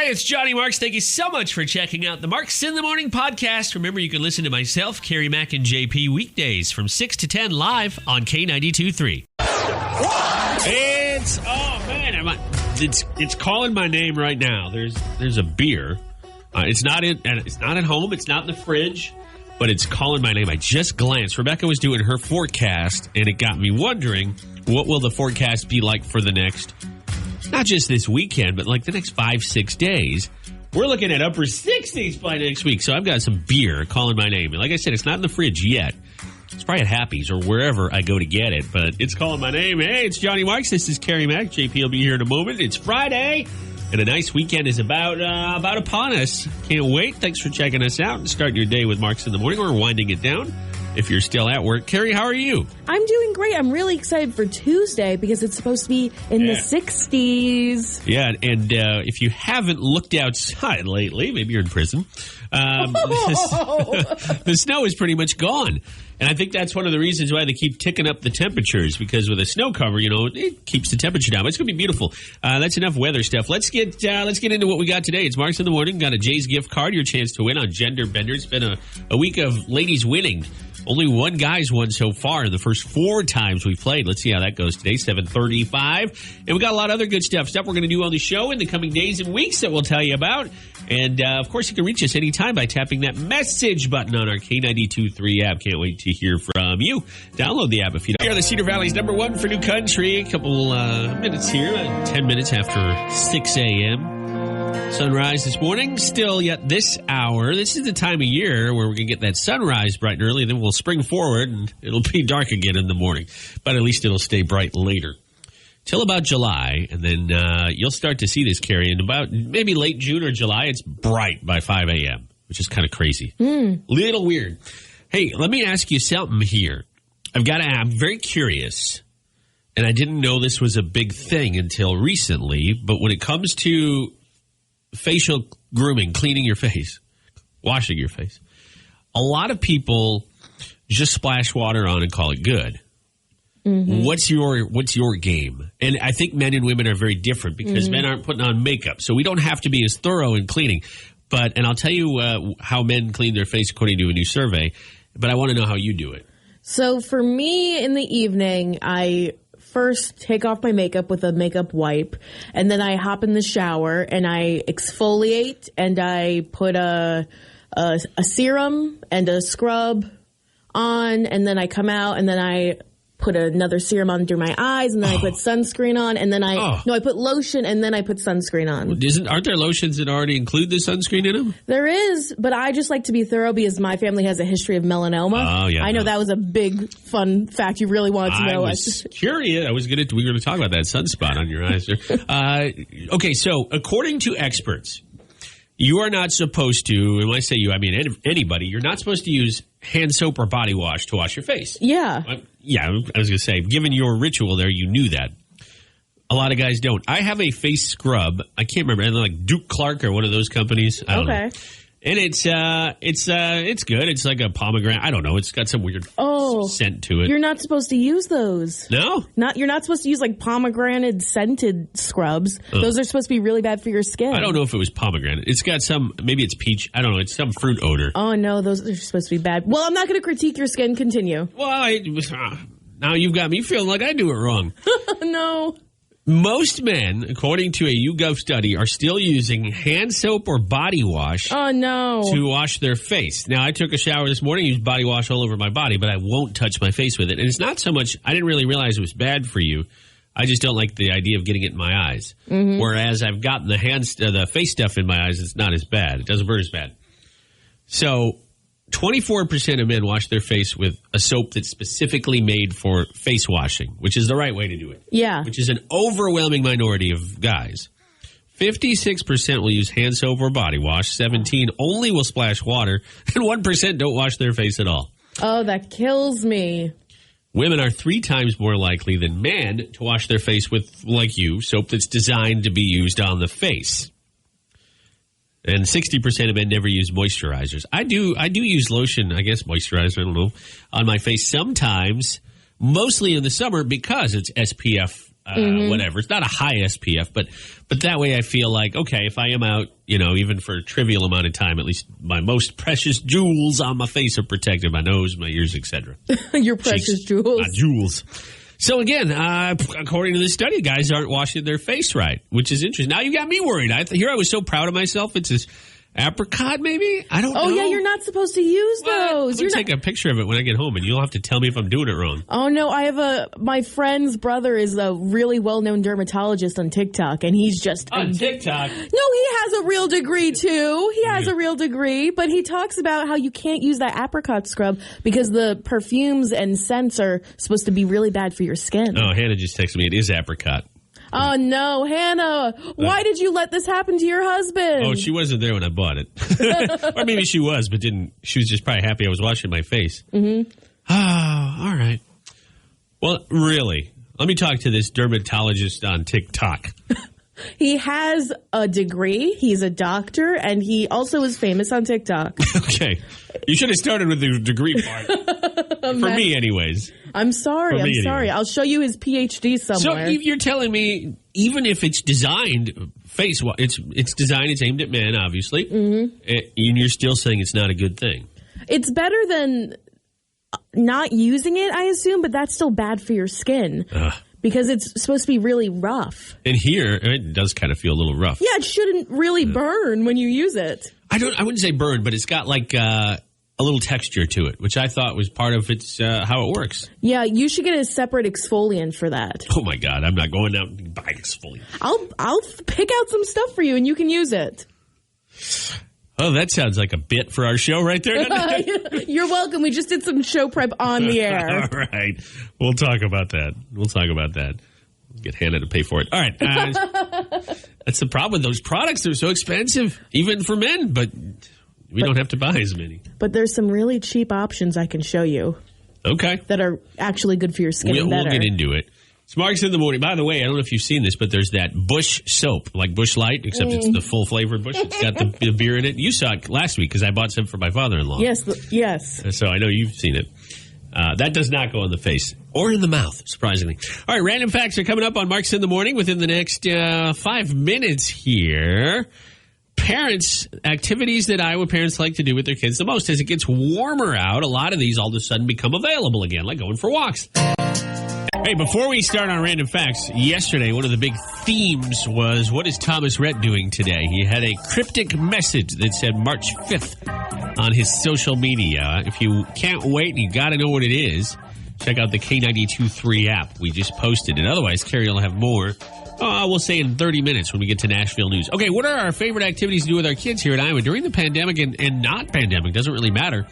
Hey, it's Johnny Marks. Thank you so much for checking out the Marks in the Morning podcast. Remember, you can listen to myself, Kerri, Mac, and JP weekdays from 6 to 10 live on K92.3. It's calling my name right now. There's a beer. It's not at home. It's not in the fridge, but it's calling my name. I just glanced. Rebecca was doing her forecast, and it got me wondering, what will the forecast be like for the next, not just this weekend, but like the next 5-6 days. We're looking at upper 60s by next week. So I've got some beer calling my name. And like I said, it's not in the fridge yet. It's probably at Happy's or wherever I go to get it. But it's calling my name. Hey, it's Johnny Marks. This is Kerri Mac. JP will be here in a moment. It's Friday. And a nice weekend is about upon us. Can't wait. Thanks for checking us out and starting your day with Marks in the Morning or winding it down if you're still at work. Kerri, how are you? I'm doing great. I'm really excited for Tuesday because it's supposed to be in the 60s. Yeah, and if you haven't looked outside lately, maybe you're in prison, the snow is pretty much gone. And I think that's one of the reasons why they keep ticking up the temperatures, because with a snow cover, it keeps the temperature down. But it's going to be beautiful. That's enough weather stuff. Let's get into what we got today. It's Marks in the Morning. Got a Jay's gift card. Your chance to win on Gender Bender. It's been a week of ladies winning. Only one guy's won so far in the first 4 times we've played. Let's see how that goes today, 7:35. And we got a lot of other good stuff we're going to do on the show in the coming days and weeks that we'll tell you about. And, of course, you can reach us anytime by tapping that message button on our K92.3 app. Can't wait to hear from you. Download the app if you don't. We are the Cedar Valley's #1 for new country. A couple minutes here, 10 minutes after 6 a.m. Sunrise this morning, still yet this hour. This is the time of year where we're going to get that sunrise bright and early, then we'll spring forward and it'll be dark again in the morning. But at least it'll stay bright later. Till about July, and then you'll start to see this, Kerri. In about maybe late June or July, it's bright by 5 a.m., which is kind of crazy. Little weird. Hey, let me ask you something here. I'm very curious, and I didn't know this was a big thing until recently, but when it comes to facial grooming, cleaning your face, washing your face, a lot of people just splash water on and call it good. Mm-hmm. What's your game? And I think men and women are very different because men aren't putting on makeup, so we don't have to be as thorough in cleaning. And I'll tell you how men clean their face according to a new survey, but I want to know how you do it. So for me, in the evening, I first take off my makeup with a makeup wipe, and then I hop in the shower and I exfoliate, and I put a serum and a scrub on, and then I come out and then I put another serum under my eyes, and then I put sunscreen on, and then I put lotion, and then I put sunscreen on. Aren't there lotions that already include the sunscreen in them? There is, but I just like to be thorough because my family has a history of melanoma. Oh, yeah. I know that was a big, fun fact you really wanted to know. I was curious. We were going to talk about that sunspot on your eyes there. Okay, so according to experts, you are not supposed to, and when I say you, I mean anybody, you're not supposed to use hand soap or body wash to wash your face. Yeah. I was going to say, given your ritual there, you knew that. A lot of guys don't. I have a face scrub. I can't remember. Like Duke Clark or one of those companies. I don't know. And it's good. It's like a pomegranate. I don't know. It's got some weird scent to it. You're not supposed to use those. No? You're not supposed to use like pomegranate scented scrubs. Those are supposed to be really bad for your skin. I don't know if it was pomegranate. It's got maybe it's peach. I don't know. It's some fruit odor. Oh, no. Those are supposed to be bad. Well, I'm not going to critique your skin. Continue. Well, now you've got me feeling like I do it wrong. No. Most men, according to a YouGov study, are still using hand soap or body wash to wash their face. Now, I took a shower this morning, used body wash all over my body, but I won't touch my face with it. And it's not so much, I didn't really realize it was bad for you. I just don't like the idea of getting it in my eyes. Mm-hmm. Whereas I've gotten the face stuff in my eyes, it's not as bad. It doesn't burn as bad. So 24% of men wash their face with a soap that's specifically made for face washing, which is the right way to do it. Yeah. Which is an overwhelming minority of guys. 56% will use hand soap or body wash. 17% only will splash water. And 1% don't wash their face at all. Oh, that kills me. Women are 3 times more likely than men to wash their face with, like you, soap that's designed to be used on the face. And 60% of men never use moisturizers. I do use lotion, I guess moisturizer, I don't know, on my face sometimes, mostly in the summer because it's SPF whatever. It's not a high SPF, but that way I feel like, okay, if I am out, even for a trivial amount of time, at least my most precious jewels on my face are protected, my nose, my ears, etc. Your precious jewels. My jewels. So again, according to this study, guys aren't washing their face right, which is interesting. Now you got me worried. I was so proud of myself. It's this apricot, maybe? I don't know. Oh, yeah, you're not supposed to use those. You're take a picture of it when I get home, and you'll have to tell me if I'm doing it wrong. Oh, no, my friend's brother is a really well-known dermatologist on TikTok, and he's just... On TikTok? No, he has a real degree, too. He has a real degree, but he talks about how you can't use that apricot scrub because the perfumes and scents are supposed to be really bad for your skin. Oh, Hannah just texted me. It is apricot. Oh, no, Hannah, why did you let this happen to your husband? Oh, she wasn't there when I bought it. Or maybe she was, but didn't. She was just probably happy I was washing my face. Mm-hmm. Oh, all right. Well, really, let me talk to this dermatologist on TikTok. He has a degree, he's a doctor, and he also is famous on TikTok. Okay. You should have started with the degree part. For me, anyways. I'm sorry. Anyway. I'll show you his PhD somewhere. So you're telling me, even if it's designed, it's designed, it's aimed at men, obviously, and you're still saying it's not a good thing. It's better than not using it, I assume, but that's still bad for your skin. Because it's supposed to be really rough. And here, it does kind of feel a little rough. Yeah, it shouldn't really burn when you use it. I wouldn't say burn, but it's got like a little texture to it, which I thought was part of its how it works. Yeah, you should get a separate exfoliant for that. Oh my God, I'm not going out and buying exfoliant. I'll pick out some stuff for you and you can use it. Oh, that sounds like a bit for our show right there. You're welcome. We just did some show prep on the air. All right. We'll talk about that. Get Hannah to pay for it. All right. That's the problem with those products. They're so expensive, even for men, but we don't have to buy as many. But there's some really cheap options I can show you. Okay. That are actually good for your skin and better. We'll get into it. It's Marks in the Morning. By the way, I don't know if you've seen this, but there's that Bush soap, like Bush Light, except it's the full flavored Bush. It's got the beer in it. You saw it last week because I bought some for my father-in-law. Yes. So I know you've seen it. That does not go in the face or in the mouth, surprisingly. All right, random facts are coming up on Marks in the Morning within the next 5 minutes here. Parents, activities that Iowa parents like to do with their kids the most. As it gets warmer out, a lot of these all of a sudden become available again, like going for walks. Hey, before we start on random facts, yesterday one of the big themes was, what is Thomas Rhett doing today? He had a cryptic message that said March 5th on his social media. If you can't wait and you got to know what it is, check out the K92.3 app. We just posted it. Otherwise, Kerri will have more. We'll say in 30 minutes when we get to Nashville news. Okay, what are our favorite activities to do with our kids here at Iowa during the pandemic and not pandemic? Doesn't really matter.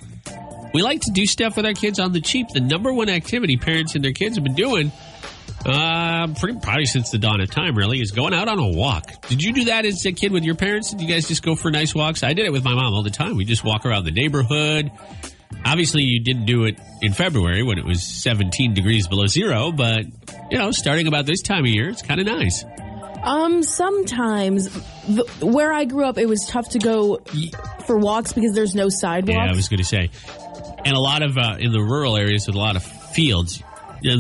We like to do stuff with our kids on the cheap. The number one activity parents and their kids have been doing, probably since the dawn of time, really, is going out on a walk. Did you do that as a kid with your parents? Did you guys just go for nice walks? I did it with my mom all the time. We just walk around the neighborhood. Obviously, you didn't do it in February when it was 17 degrees below zero, but, starting about this time of year, it's kind of nice. Sometimes where I grew up, it was tough to go for walks because there's no sidewalks. Yeah, I was going to say. And a lot of, in the rural areas with a lot of fields,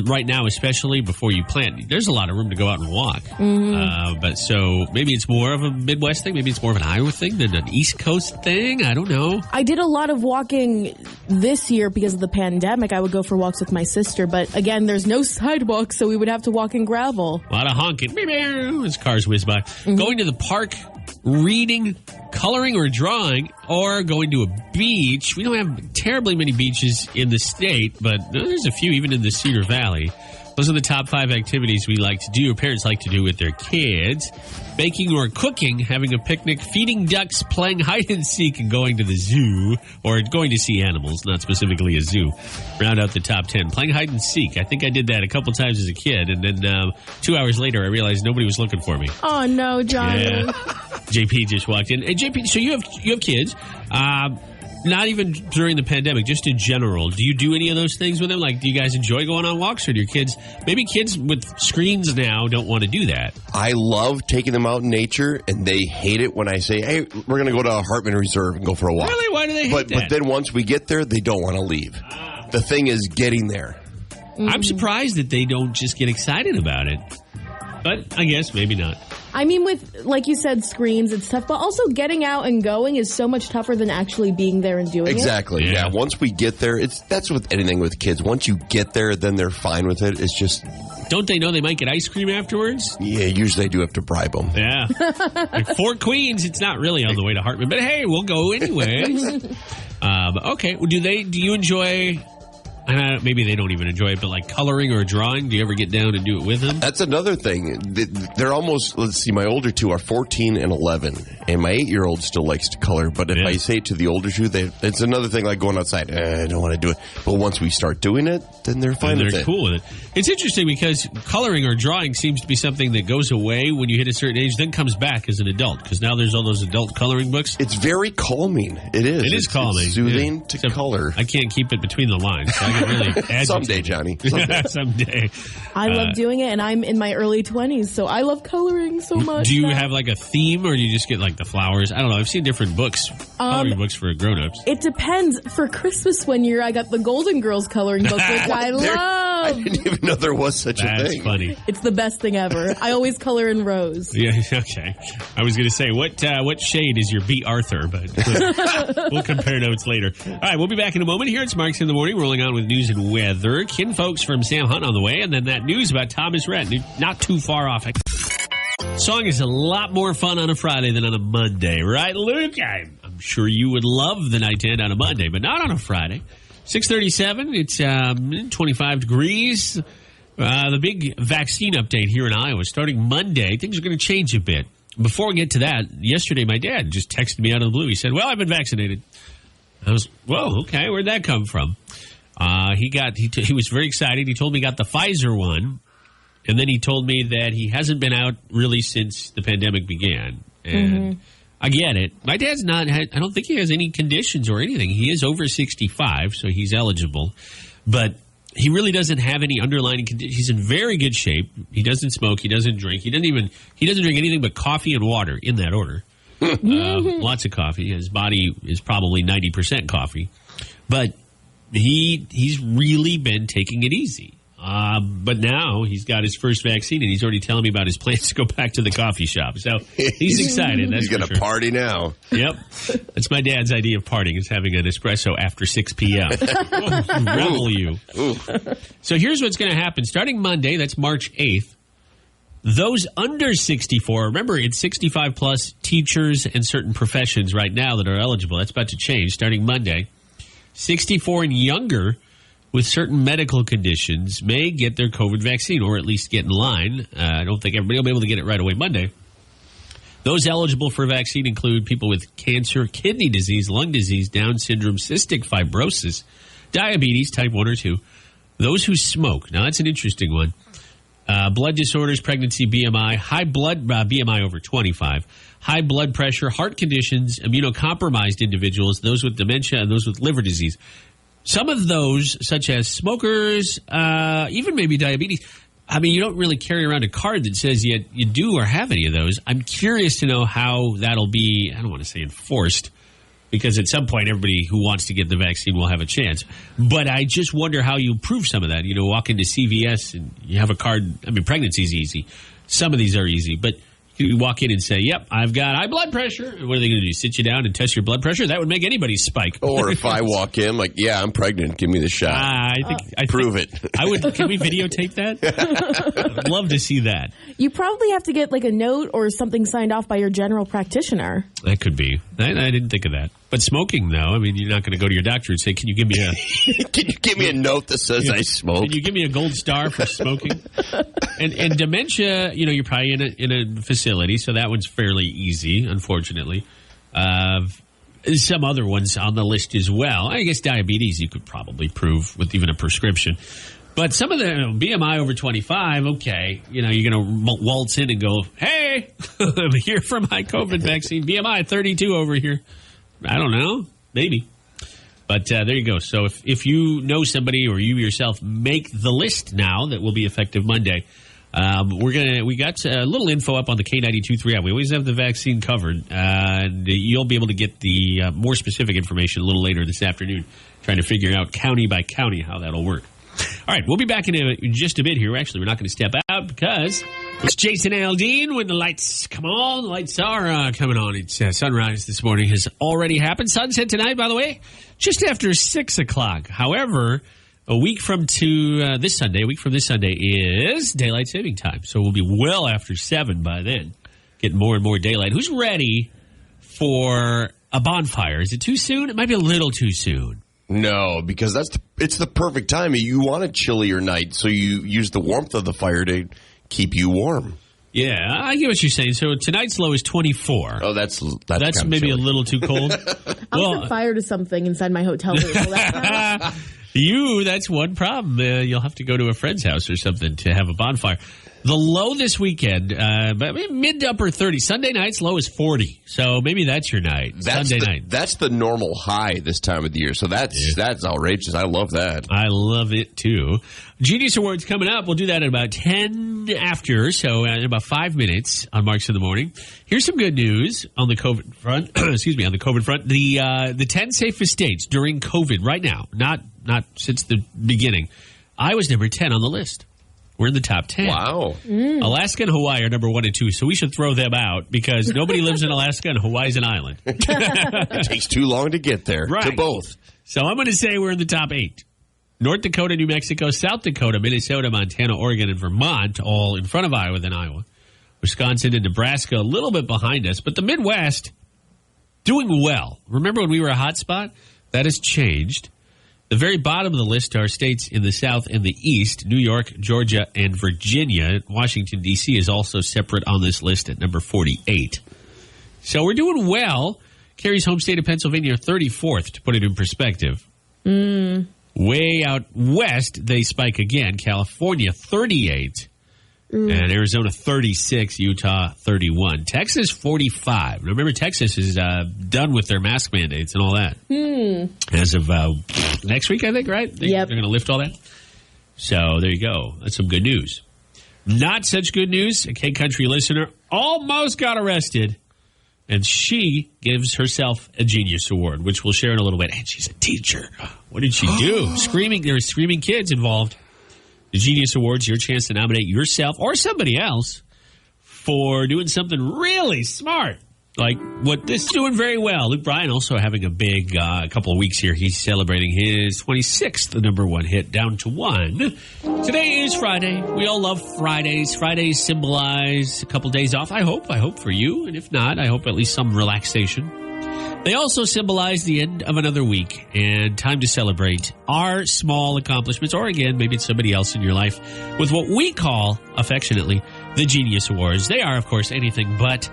right now, especially before you plant, there's a lot of room to go out and walk. Mm-hmm. But so maybe it's more of a Midwest thing. Maybe it's more of an Iowa thing than an East Coast thing. I don't know. I did a lot of walking this year because of the pandemic. I would go for walks with my sister. But again, there's no sidewalks, so we would have to walk in gravel. A lot of honking as cars whiz by. Mm-hmm. Going to the park, reading, coloring or drawing, or going to a beach. We don't have terribly many beaches in the state, but there's a few even in the Cedar Valley. Those are the top 5 activities we like to do, or parents like to do with their kids. Baking or cooking, having a picnic, feeding ducks, playing hide and seek, and going to the zoo, or going to see animals, not specifically a zoo. Round out the top 10. Playing hide and seek. I think I did that a couple times as a kid, and then 2 hours later I realized nobody was looking for me. Oh, no, Johnny. Yeah. JP just walked in. Hey, JP, so you have kids. Not even during the pandemic, just in general. Do you do any of those things with them? Like, do you guys enjoy going on walks, or do your kids, maybe kids with screens now don't want to do that? I love taking them out in nature, and they hate it when I say, hey, we're going to go to Hartman Reserve and go for a walk. Really? Why do they hate that? But then once we get there, they don't want to leave. The thing is getting there. I'm surprised that they don't just get excited about it. But I guess maybe not. I mean, with, like you said, screens, it's tough, but also getting out and going is so much tougher than actually being there and doing it. Exactly. Yeah. Once we get there, that's with anything with kids. Once you get there, then they're fine with it. It's just... Don't they know they might get ice cream afterwards? Yeah, usually they do have to bribe them. Yeah. Like Fort Queens, it's not really on the way to Hartman, but hey, we'll go anyway. Okay. Well, do you enjoy... maybe they don't even enjoy it, but like coloring or drawing, do you ever get down and do it with them? That's another thing. They're almost, let's see, my older two are 14 and 11, and my 8-year-old still likes to color, but if I say it to the older two, it's another thing like going outside, I don't want to do it. But once we start doing it, then they're fine with it. They're cool with it. It's interesting because coloring or drawing seems to be something that goes away when you hit a certain age, then comes back as an adult, because now there's all those adult coloring books. It's very calming. It is. It is calming. It's soothing to color. I can't keep it between the lines. So I get really agitated. Someday, Johnny. Someday. I love doing it, and I'm in my early 20s, so I love coloring so much. Do you have like a theme, or do you just get like the flowers? I don't know. I've seen different books, coloring books for grown-ups. It depends. For Christmas one year, I got the Golden Girls coloring book, which I love. I didn't even know there was such a thing. That's funny. It's the best thing ever. I always color in rose. Yeah, okay. I was going to say, what shade is your B. Arthur? But we'll compare notes later. All right, we'll be back in a moment. Here it's Marks in the Morning, rolling on with news and weather. Kin folks from Sam Hunt on the way, and then that news about Thomas Rhett. Not too far off. Song is a lot more fun on a Friday than on a Monday, right, Luke? I'm sure you would love the night end on a Monday, but not on a Friday. 6:37, it's 25 degrees. The big vaccine update here in Iowa starting Monday. Things are going to change a bit. Before we get to that, yesterday my dad just texted me out of the blue. He said, well, I've been vaccinated. I was, whoa, okay, where'd that come from? He was very excited. He told me he got the Pfizer one, and then he told me that he hasn't been out really since the pandemic began. And I get it. My dad's I don't think he has any conditions or anything. He is over 65, so he's eligible. But he really doesn't have any underlying conditions. He's in very good shape. He doesn't smoke. He doesn't drink. He doesn't drink anything but coffee and water in that order. Lots of coffee. His body is probably 90% coffee. But he's really been taking it easy. But now he's got his first vaccine, and he's already telling me about his plans to go back to the coffee shop. So he's excited. He's going to party now. Yep. That's my dad's idea of partying, is having an espresso after 6 p.m. Revel you. So here's what's going to happen. Starting Monday, that's March 8th, those under 64, remember it's 65 plus teachers and certain professions right now that are eligible. That's about to change starting Monday. 64 and younger with certain medical conditions may get their COVID vaccine, or at least get in line. I don't think everybody will be able to get it right away Monday. Those eligible for a vaccine include people with cancer, kidney disease, lung disease, Down syndrome, cystic fibrosis, diabetes, type 1 or 2, those who smoke. Now, that's an interesting one. Blood disorders, pregnancy, BMI, high blood BMI over 25, high blood pressure, heart conditions, immunocompromised individuals, those with dementia, and those with liver disease. Some of those, such as smokers, even maybe diabetes, you don't really carry around a card that says you do or have any of those. I'm curious to know how that'll be, I don't want to say enforced, because at some point everybody who wants to get the vaccine will have a chance. But I just wonder how you prove some of that. Walk into CVS and you have a card. Pregnancy's easy. Some of these are easy, but you walk in and say, yep, I've got high blood pressure. What are they going to do? Sit you down and test your blood pressure? That would make anybody spike. Or if I walk in, yeah, I'm pregnant. Give me the shot. I prove it. I would. Can we videotape that? I'd love to see that. You probably have to get a note or something signed off by your general practitioner. That could be. I didn't think of that. But smoking, though, you're not going to go to your doctor and say, can you give me a note that says I smoke? Can you give me a gold star for smoking? And dementia, you're probably in a facility, so that one's fairly easy, unfortunately. Some other ones on the list as well. I guess diabetes you could probably prove with even a prescription. But some of the BMI over 25, okay, you're going to waltz in and go, hey, I'm here for my COVID vaccine. BMI 32 over here. I don't know. Maybe. But there you go. So if you know somebody or you yourself, make the list now that will be effective Monday. We got a little info up on the K92.3 app. We always have the vaccine covered. And you'll be able to get the more specific information a little later this afternoon, trying to figure out county by county how that'll work. All right, we'll be back in just a bit here. Actually, we're not going to step out because It's Jason Aldean when the lights come on. The lights are coming on. It's sunrise this morning has already happened. Sunset tonight, by the way, just after 6 o'clock. However, a week from this Sunday is daylight saving time. So we'll be well after 7 by then. Getting more and more daylight. Who's ready for a bonfire? Is it too soon? It might be a little too soon. No, because it's the perfect time. You want a chillier night, so you use the warmth of the fire to keep you warm. Yeah, I get what you're saying. So tonight's low is 24. Oh, that's maybe a little too cold. I'll set fire to something inside my hotel room. Will that count? That's one problem. You'll have to go to a friend's house or something to have a bonfire. The low this weekend, mid to upper 30s. Sunday night's low is 40. So maybe that's your night. Sunday night. That's the normal high this time of the year. So that's outrageous. I love that. I love it too. Genius Awards coming up. We'll do that at about 10 after. So in about 5 minutes on Marks in the Morning. Here's some good news on the COVID front. Excuse me, on the COVID front. The 10 safest states during COVID right now, not since the beginning. Iowa's number 10 on the list. We're in the top 10. Wow. Alaska and Hawaii are number 1 and 2, so we should throw them out because nobody lives in Alaska and Hawaii's an island. It takes too long to get there, right. To both. So I'm going to say we're in the top 8. North Dakota, New Mexico, South Dakota, Minnesota, Montana, Oregon, and Vermont, all in front of Iowa than Iowa. Wisconsin and Nebraska a little bit behind us, but the Midwest doing well. Remember when we were a hot spot? That has changed. The very bottom of the list are states in the South and the East, New York, Georgia, and Virginia. Washington, D.C. is also separate on this list at number 48. So we're doing well. Kerri's home state of Pennsylvania, 34th, to put it in perspective. Way out west, they spike again. California, 38. And Arizona, 36. Utah, 31. Texas, 45. Now, remember, Texas is done with their mask mandates and all that. As of next week, I think, right? Yep. They're going to lift all that. So there you go. That's some good news. Not such good news. A K-Country listener almost got arrested. And she gives herself a Genius Award, which we'll share in a little bit. And she's a teacher. What did she do? Screaming. There were screaming kids involved. The Genius Awards, your chance to nominate yourself or somebody else for doing something really smart. Like what this is doing very well. Luke Bryan also having a big couple of weeks here. He's celebrating his 26th number 1 hit, down to 1. Today is Friday. We all love Fridays. Fridays symbolize a couple days off. I hope for you. And if not, I hope at least some relaxation. They also symbolize the end of another week and time to celebrate our small accomplishments, or again, maybe it's somebody else in your life, with what we call, affectionately, the Genius Awards. They are, of course, anything but.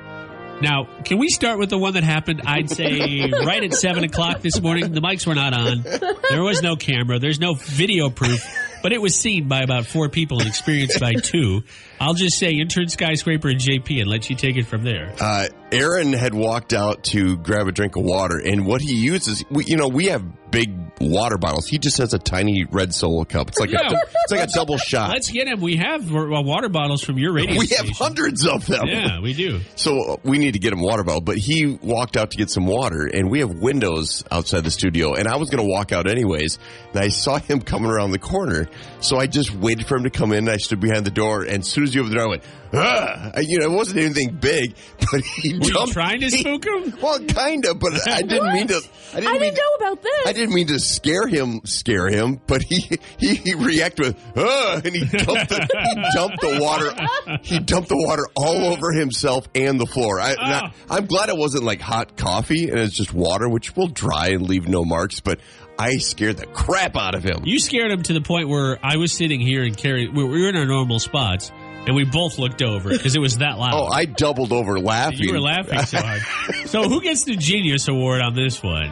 Now, can we start with the one that happened, I'd say, right at 7 o'clock this morning? The mics were not on. There was no camera. There's no video proof. But it was seen by about 4 people and experienced by 2. I'll just say intern Skyscraper and JP and let you take it from there. Aaron had walked out to grab a drink of water, and what he uses, we have big water bottles. He just has a tiny red Solo cup. It's like a double shot. Let's get him. We have water bottles from your radio station. We have hundreds of them. Yeah, we do. So we need to get him a water bottle. But he walked out to get some water, and we have windows outside the studio, and I was going to walk out anyways, and I saw him coming around the corner. So I just waited for him to come in, and I stood behind the door, and as soon as he opened the door, I went, it wasn't anything big, but he jumped. Were you trying to spook him? Well, kind of, but I didn't mean to. I didn't know about this. I didn't mean to scare him, but he reacted with, and he dumped the water. He dumped the water all over himself and the floor. I'm glad it wasn't like hot coffee and it's just water, which will dry and leave no marks, but I scared the crap out of him. You scared him to the point where I was sitting here and Kerri, we were in our normal spots, and we both looked over because it was that loud. Oh, I doubled over laughing. You were laughing so hard. So who gets the Genius Award on this one?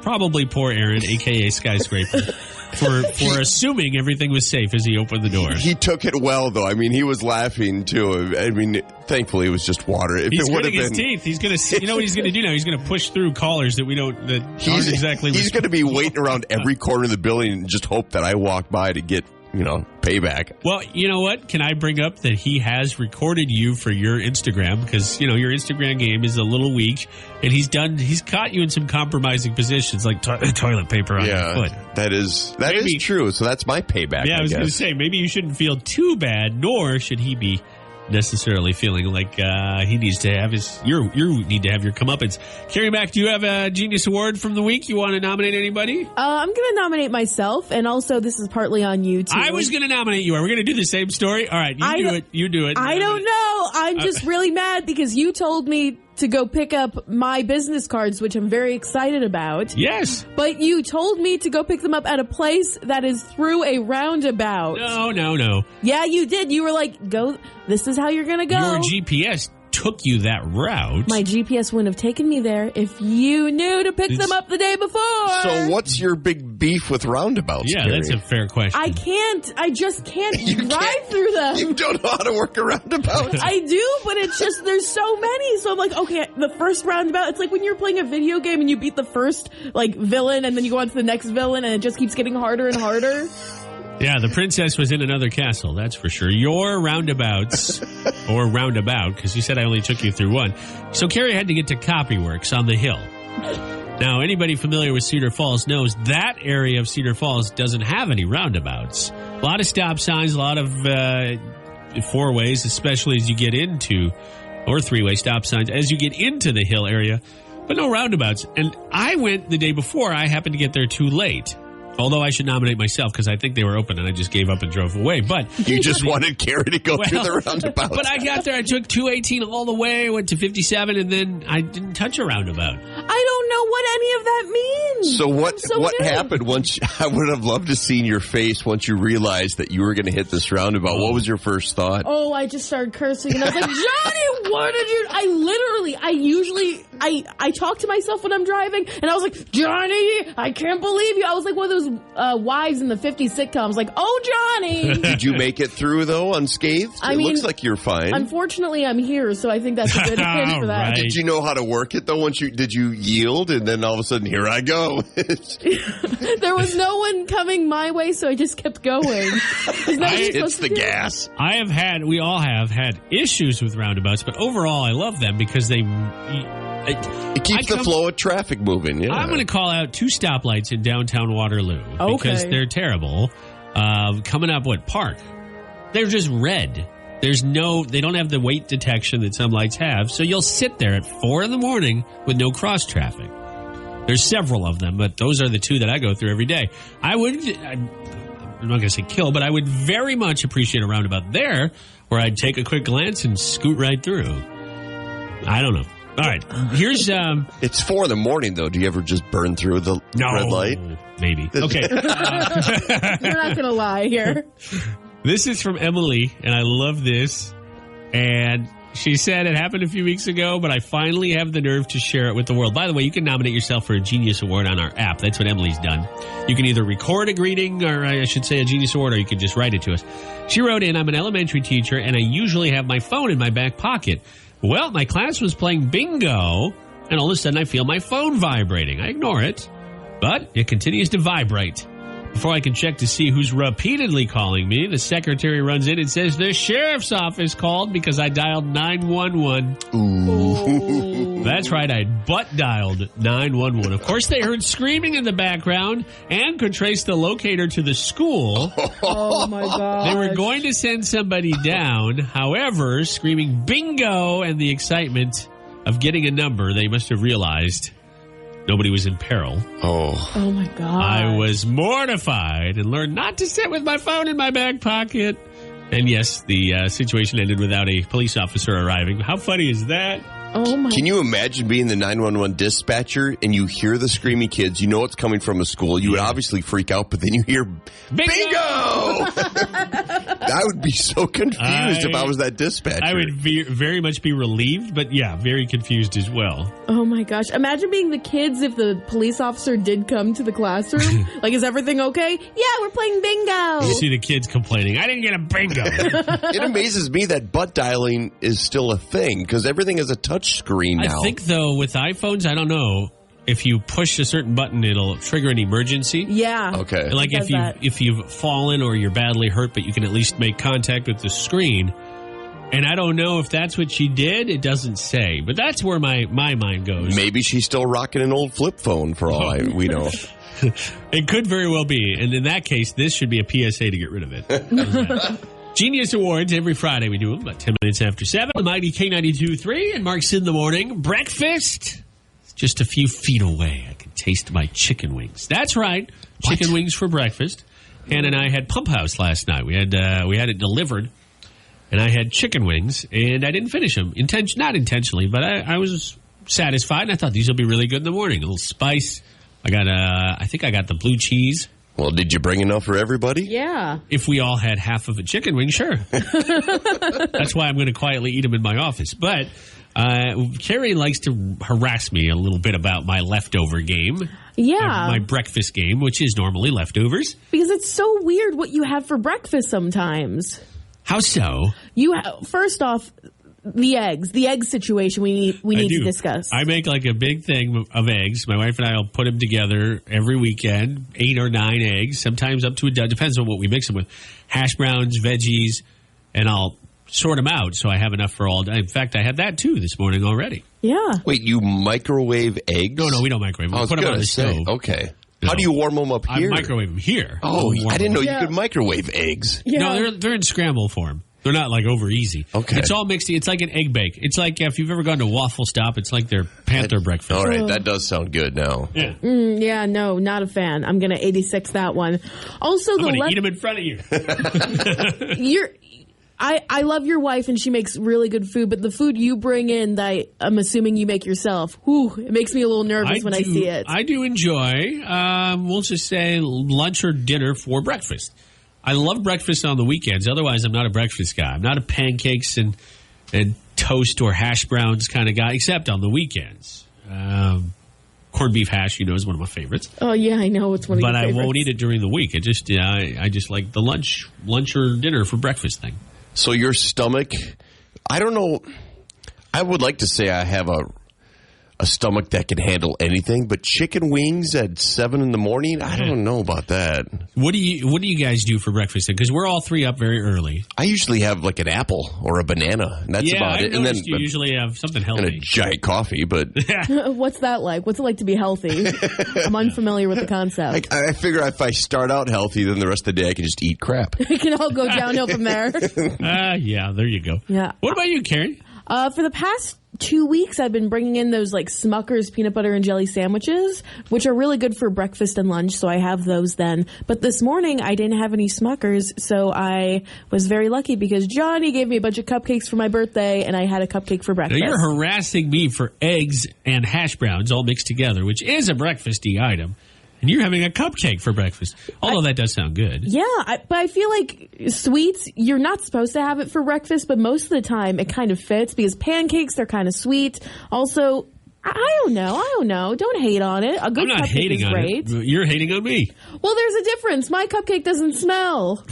Probably poor Aaron, a.k.a. Skyscraper, for assuming everything was safe as he opened the door. He took it well, though. I mean, he was laughing, too. I mean, thankfully, it was just water. If he's it would gritting have his been, teeth. He's going to, you know what he's going to do now? He's going to push through callers that aren't exactly. He's going to be waiting around every corner of the building and just hope that I walk by to get, payback. Well, you know what? Can I bring up that he has recorded you for your Instagram? Because, your Instagram game is a little weak. And he's caught you in some compromising positions, like toilet paper on your foot. That is true. So that's my payback. Yeah, I was going to say, maybe you shouldn't feel too bad, nor should he be necessarily feeling like he needs to have you need to have your comeuppance. Kerri Mack, do you have a Genius Award from the week? You want to nominate anybody? I'm going to nominate myself, and also this is partly on you, too. I was going to nominate you. Are we going to do the same story? All right, you do it. I don't know. I'm just really mad because you told me to go pick up my business cards, which I'm very excited about. Yes. But you told me to go pick them up at a place that is through a roundabout. No. Yeah, you did. You were like, go, this is how you're going to go. Your GPS took you that route. My GPS wouldn't have taken me there if you knew to pick them up the day before. So what's your big beef with roundabouts, Yeah, Kerri? that's a fair question. I just can't drive through them. You don't know how to work a roundabout? I do, but it's just, there's so many. So I'm like, okay, the first roundabout, it's like when you're playing a video game and you beat the first, villain, and then you go on to the next villain, and it just keeps getting harder and harder. Yeah, the princess was in another castle, that's for sure. Your roundabouts, or roundabout, because you said I only took you through one. So Kerri had to get to Copyworks on the hill. Now, anybody familiar with Cedar Falls knows that area of Cedar Falls doesn't have any roundabouts. A lot of stop signs, a lot of four-ways, especially as you get into, or three-way stop signs, as you get into the hill area, but no roundabouts. And I went the day before. I happened to get there too late. Although I should nominate myself because I think they were open and I just gave up and drove away. But you just wanted Kerri to go through the roundabout. But I got there. I took 218 all the way, went to 57, and then I didn't touch a roundabout. I don't know what any of that means. So what happened once? I would have loved to seen your face once you realized that you were going to hit this roundabout. What was your first thought? Oh, I just started cursing and I was like, Johnny, what did you? I talk to myself when I'm driving, and I was like, Johnny, I can't believe you. I was like one of those wives in the 50s sitcoms, like, oh, Johnny. Did you make it through, though, unscathed? It looks like you're fine. Unfortunately, I'm here, so I think that's a good hint for that. Right. Did you know how to work it, though? Did you yield, and then all of a sudden, here I go? There was no one coming my way, so I just kept going. It's the gas. We all have had issues with roundabouts, but overall, I love them because they... It keeps the flow of traffic moving. Yeah. I'm going to call out 2 stoplights in downtown Waterloo because they're terrible. Coming up, Park? They're just red. They don't have the weight detection that some lights have, so you'll sit there at 4 in the morning with no cross traffic. There's several of them, but those are the 2 that I go through every day. I'm not going to say kill, but I would very much appreciate a roundabout there where I'd take a quick glance and scoot right through. I don't know. All right, here's... It's 4 in the morning, though. Do you ever just burn through the red light? Maybe. Okay. You're not going to lie here. This is from Emily, and I love this. And she said it happened a few weeks ago, but I finally have the nerve to share it with the world. By the way, you can nominate yourself for a Genius Award on our app. That's what Emily's done. You can either record a greeting, or I should say a Genius Award, or you can just write it to us. She wrote in, I'm an elementary teacher, and I usually have my phone in my back pocket. Well, my class was playing bingo, and all of a sudden I feel my phone vibrating. I ignore it, but it continues to vibrate. Before I can check to see who's repeatedly calling me, the secretary runs in and says the sheriff's office called because I dialed 911. Ooh. That's right, I butt dialed 911. Of course, they heard screaming in the background and could trace the locator to the school. Oh, my God. They were going to send somebody down. However, screaming bingo and the excitement of getting a number, they must have realized nobody was in peril. Oh, my God. I was mortified and learned not to sit with my phone in my back pocket. And yes, the situation ended without a police officer arriving. How funny is that? Oh my! Can you imagine being the 911 dispatcher and you hear the screaming kids? You know it's coming from a school. You would obviously freak out, but then you hear bingo! I would be so confused if I was that dispatcher. I would very much be relieved, but yeah, very confused as well. Oh my gosh. Imagine being the kids if the police officer did come to the classroom. Like, is everything okay? Yeah, we're playing bingo. You see the kids complaining, I didn't get a bingo. It amazes me that butt dialing is still a thing because everything is a touch screen now. I think, though, with iPhones, I don't know. If you push a certain button, it'll trigger an emergency. Yeah. Okay. Like if you've fallen or you're badly hurt, but you can at least make contact with the screen. And I don't know if that's what she did. It doesn't say. But that's where my mind goes. Maybe she's still rocking an old flip phone for all we know. It could very well be. And in that case, this should be a PSA to get rid of it. Genius Awards every Friday. We do them about 10 minutes after 7. The mighty K92.3 and Mark's in the morning. Breakfast. Just a few feet away. I can taste my chicken wings. That's right. Chicken wings for breakfast. Hannah and I had Pump House last night. We had it delivered, and I had chicken wings, and I didn't finish them. Not intentionally, but I was satisfied, and I thought these will be really good in the morning. A little spice. I think I got the blue cheese. Well, did you bring enough for everybody? Yeah. If we all had half of a chicken wing, sure. That's why I'm going to quietly eat them in my office. But Kerri likes to harass me a little bit about my leftover game. Yeah. My breakfast game, which is normally leftovers. Because it's so weird what you have for breakfast sometimes. How so? First off, the egg situation we need to discuss. I make like a big thing of eggs. My wife and I will put them together every weekend, 8 or 9 eggs, sometimes up to a dozen. Depends on what we mix them with. Hash browns, veggies, and I'll sort them out so I have enough for all day. In fact, I had that too this morning already. Yeah. Wait, you microwave eggs? No, we don't microwave them. We put them on the stove. Okay. No. How do you warm them up here? I microwave them here. Oh, I didn't know you could microwave eggs. Yeah. No, they're in scramble form. They're not like over easy. Okay. It's all mixed. It's like an egg bake. It's like if you've ever gone to Waffle Stop, it's like their Panther breakfast. All right, that does sound good now. Yeah. Yeah, no, not a fan. I'm going to 86 that one. Also, I'm going to eat them in front of you. I love your wife and she makes really good food, but the food you bring in that I'm assuming you make yourself, it makes me a little nervous when I see it. I do enjoy, we'll just say lunch or dinner for breakfast. I love breakfast on the weekends. Otherwise, I'm not a breakfast guy. I'm not a pancakes and toast or hash browns kind of guy, except on the weekends. Corned beef hash, is one of my favorites. Oh, yeah, I know. It's one of your favorites. But I won't eat it during the week. I just like the lunch or dinner for breakfast thing. So your stomach, I don't know. I would like to say I have a stomach that can handle anything, but chicken wings at 7 in the morning, I don't know about that. What do you guys do for breakfast? Because we're all three up very early. I usually have like an apple or a banana, and that's about it. And then you usually have something healthy. And a giant coffee, but what's that like? What's it like to be healthy? I'm unfamiliar with the concept. I figure if I start out healthy, then the rest of the day I can just eat crap. It can all go downhill from there. Yeah, there you go. Yeah. What about you, Kerri? For the past 2 weeks, I've been bringing in those like Smucker's peanut butter and jelly sandwiches, which are really good for breakfast and lunch, so I have those then. But this morning, I didn't have any Smucker's, so I was very lucky because Johnny gave me a bunch of cupcakes for my birthday, and I had a cupcake for breakfast. Now, you're harassing me for eggs and hash browns all mixed together, which is a breakfasty item. And you're having a cupcake for breakfast. Although that does sound good. Yeah, but I feel like sweets, you're not supposed to have it for breakfast, but most of the time it kind of fits because pancakes, they're kind of sweet. Also, I don't know. Don't hate on it. A good I'm not cupcake hating is on great. it. You're hating on me. Well, there's a difference. My cupcake doesn't smell.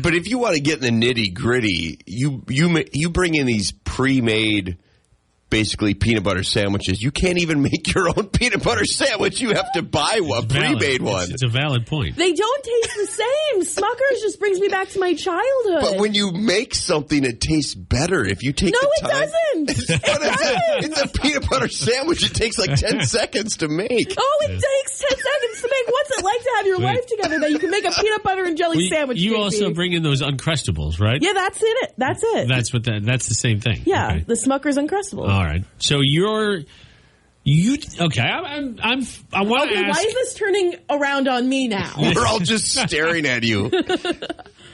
But if you want to get in the nitty gritty, you bring in these pre-made, basically peanut butter sandwiches. You can't even make your own peanut butter sandwich. You have to buy one, pre-made one. It's a valid point. They don't taste the same. Smucker's just brings me back to my childhood. But when you make something, it tastes better. If you take no, the time. it doesn't. It's a peanut butter sandwich. It takes like 10 seconds to make. Oh, it takes 10 seconds to make. What's it like to have your life together that you can make a peanut butter and jelly sandwich? You JP? also bring in those Uncrustables, right? Yeah, that's it. That's it. That's the same thing. Yeah, okay. the Smucker's Uncrustables. All right. So okay. I want to ask. Why is this turning around on me now? We're all just staring at you.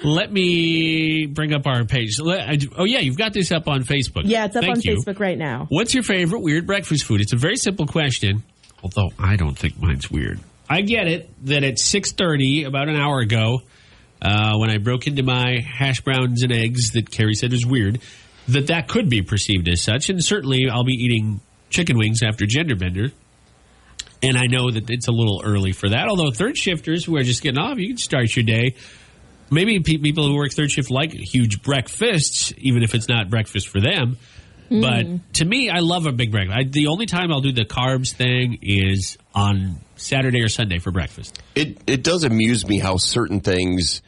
Let me bring up our page. You've got this up on Facebook. Yeah, it's up Thank on you. Facebook right now. What's your favorite weird breakfast food? It's a very simple question, although I don't think mine's weird. I get it that at 6:30, about an hour ago, when I broke into my hash browns and eggs that Kerri said was weird, that could be perceived as such. And certainly I'll be eating chicken wings after Gender Bender. And I know that it's a little early for that. Although third shifters who are just getting off, you can start your day. Maybe people who work third shift like huge breakfasts, even if it's not breakfast for them. But to me, I love a big breakfast. The only time I'll do the carbs thing is on Saturday or Sunday for breakfast. It does amuse me how certain things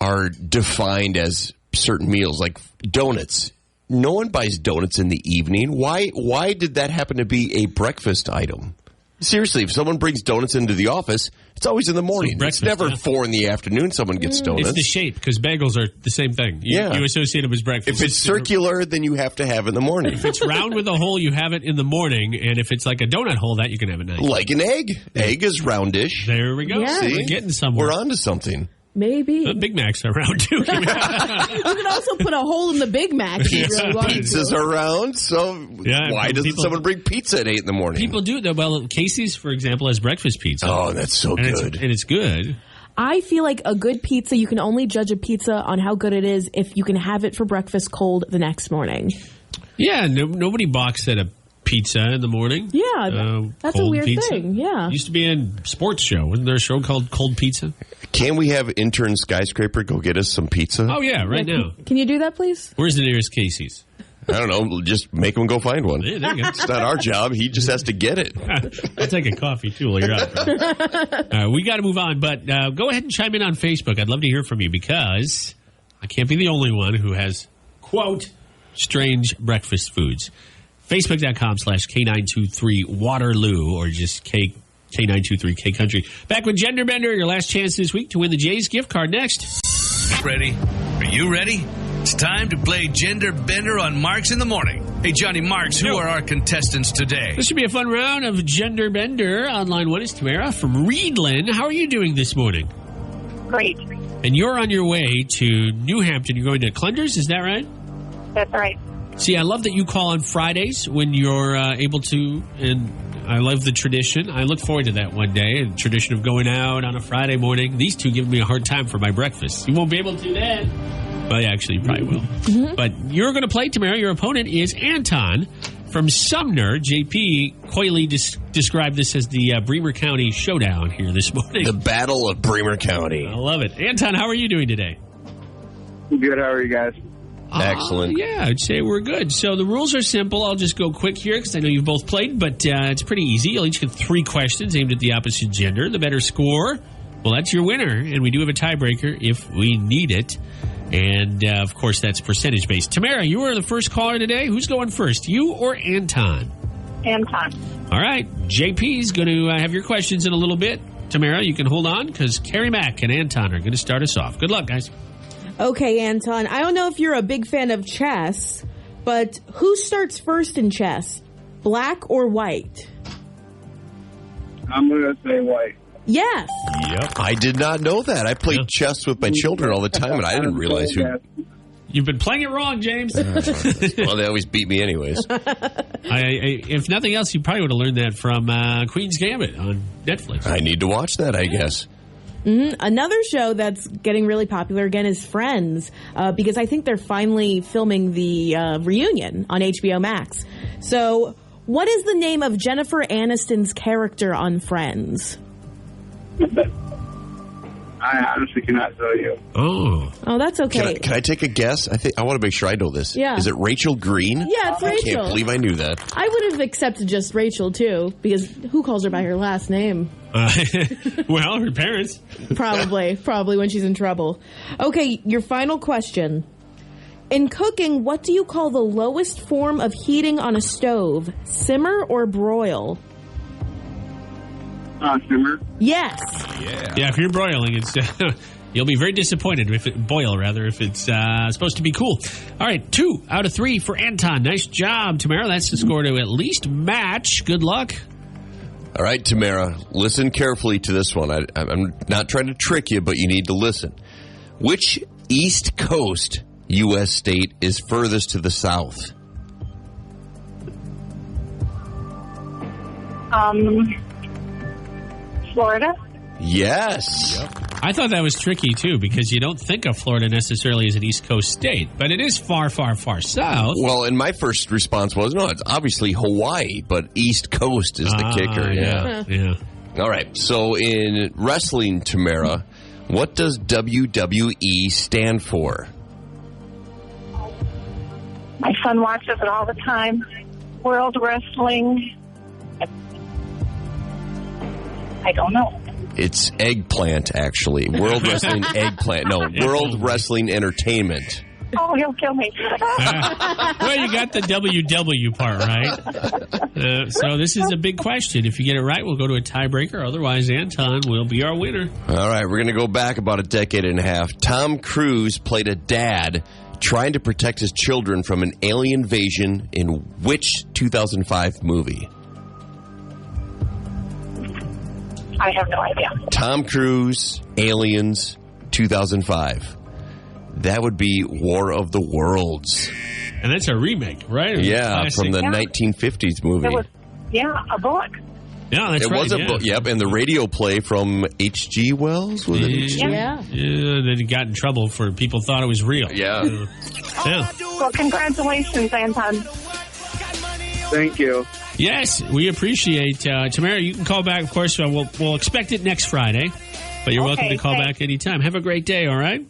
are defined as certain meals, like donuts. No one buys donuts in the evening. Why did that happen to be a breakfast item? Seriously, if someone brings donuts into the office, it's always in the morning. Breakfast, it's never yeah. 4 in the afternoon someone gets donuts. It's the shape, because bagels are the same thing. You associate them as breakfast. If it's circular, then you have to have it in the morning. If it's round with a hole, you have it in the morning. And if it's like a donut hole, that you can have at night. Like an egg. Egg is roundish. There we go. Yeah. See? We're getting somewhere. We're on to something. Maybe. The Big Macs are round, too. You could also put a hole in the Big Mac if you really wanted Pizzas to. are round, so why doesn't someone bring pizza at 8 in the morning? People do, though. Well, Casey's, for example, has breakfast pizza. Oh, that's so good. And it's good. I feel like a good pizza, you can only judge a pizza on how good it is if you can have it for breakfast cold the next morning. Yeah, nobody balks at a pizza in the morning. Yeah, that's a weird pizza. thing. Yeah. Used to be in a sports show. Wasn't there a show called Cold Pizza? Can we have intern Skyscraper go get us some pizza? Oh, yeah, right now. Can you do that, please? Where's the nearest Casey's? I don't know. Just make him go find one. Yeah, there you go. It's not our job. He just has to get it. I'll take a coffee, too, while you're out. We got to move on, but go ahead and chime in on Facebook. I'd love to hear from you because I can't be the only one who has, quote, strange breakfast foods. Facebook.com/K923 Waterloo or just K923 K Country. Back with Gender Bender, your last chance this week to win the Jays gift card next. Ready? Are you ready? It's time to play Gender Bender on Marks in the Morning. Hey, Johnny Marks, who are our contestants today? This should be a fun round of Gender Bender. On line one is Tamara from Reedland. How are you doing this morning? Great. And you're on your way to New Hampton. You're going to Clunders, is that right? That's right. See, I love that you call on Fridays when you're able to, and I love the tradition. I look forward to that one day, a tradition of going out on a Friday morning. These two give me a hard time for my breakfast. You won't be able to do that. Well, yeah, actually, you probably will. Mm-hmm. But you're going to play, Tamara. Your opponent is Anton from Sumner. JP coyly described this as the Bremer County showdown here this morning. The Battle of Bremer County. I love it. Anton, how are you doing today? Good. How are you guys? Excellent. Yeah, I'd say we're good. So the rules are simple. I'll just go quick here because I know you've both played, but it's pretty easy. You'll each get 3 questions aimed at the opposite gender. The better score, well, that's your winner. And we do have a tiebreaker if we need it. And, of course, that's percentage-based. Tamara, you are the first caller today. Who's going first, you or Anton? Anton. All right. JP's going to have your questions in a little bit. Tamara, you can hold on because Kerri Mack and Anton are going to start us off. Good luck, guys. Okay, Anton, I don't know if you're a big fan of chess, but who starts first in chess? Black or white? I'm going to say white. Yes. Yep. I did not know that. I played chess with my children all the time, and I didn't realize who... You've been playing it wrong, James. Well, they always beat me anyways. If nothing else, you probably would have learned that from Queen's Gambit on Netflix. I need to watch that, I guess. Mm-hmm. Another show that's getting really popular again is Friends, because I think they're finally filming the reunion on HBO Max. So, what is the name of Jennifer Aniston's character on Friends? I honestly cannot tell you. Oh, that's okay. Can I take a guess? I want to make sure I know this. Yeah. Is it Rachel Green? Yeah, it's Rachel. I can't believe I knew that. I would have accepted just Rachel, too, because who calls her by her last name? Well, her parents. Probably when she's in trouble. Okay, your final question. In cooking, what do you call the lowest form of heating on a stove? Simmer or broil? Simmer. Yes. Yeah, if you're broiling, it's you'll be very disappointed if it's supposed to be cool. All right, 2 out of 3 for Anton. Nice job, Tamara. That's the score to at least match. Good luck. All right, Tamara, listen carefully to this one. I'm not trying to trick you, but you need to listen. Which East Coast U.S. state is furthest to the south? Florida. Yes. Yep. I thought that was tricky, too, because you don't think of Florida necessarily as an East Coast state, but it is far, far, far south. Well, and my first response was, no, it's obviously Hawaii, but East Coast is the kicker. Yeah. All right, so in wrestling, Tamara, what does WWE stand for? My son watches it all the time. World Wrestling. I don't know. It's eggplant, actually. World Wrestling Eggplant. No, World Wrestling Entertainment. Oh, he'll kill me. Well, you got the WW part right. So this is a big question. If you get it right, we'll go to a tiebreaker. Otherwise, Anton will be our winner. All right, we're going to go back about a decade and a half. Tom Cruise played a dad trying to protect his children from an alien invasion in which 2005 movie? I have no idea. Tom Cruise, Aliens, 2005. That would be War of the Worlds. And that's a remake, right? Yeah, from the 1950s movie. It was, a book. Yeah, that's right. It was a book, yep, and the radio play from H.G. Wells, was it H.G.? Yeah. Then he got in trouble for people thought it was real. Yeah. Yeah. Well, congratulations, Anton. Thank you. Yes, we appreciate Tamara. You can call back, of course. We'll expect it next Friday, but you're welcome to call back anytime. Have a great day, all right?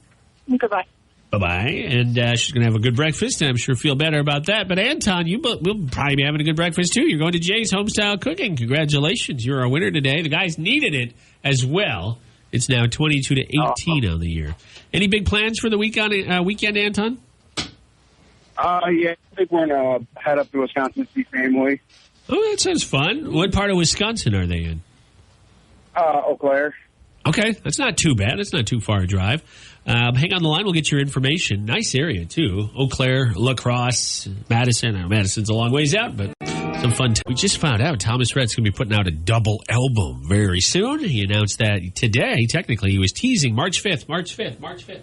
Goodbye. Bye-bye. And she's going to have a good breakfast, and I'm sure feel better about that. But Anton, we'll probably be having a good breakfast, too. You're going to Jay's Homestyle Cooking. Congratulations. You're our winner today. The guys needed it as well. It's now 22 to 18 on the year. Any big plans for the weekend, Anton? Yeah, I think we're going to head up to Wisconsin to see family. Oh, that sounds fun. What part of Wisconsin are they in? Eau Claire. Okay, that's not too bad. That's not too far a drive. Hang on the line. We'll get your information. Nice area, too. Eau Claire, La Crosse, Madison. Madison's a long ways out, but some fun. We just found out Thomas Rhett's going to be putting out a double album very soon. He announced that today. Technically, he was teasing March 5th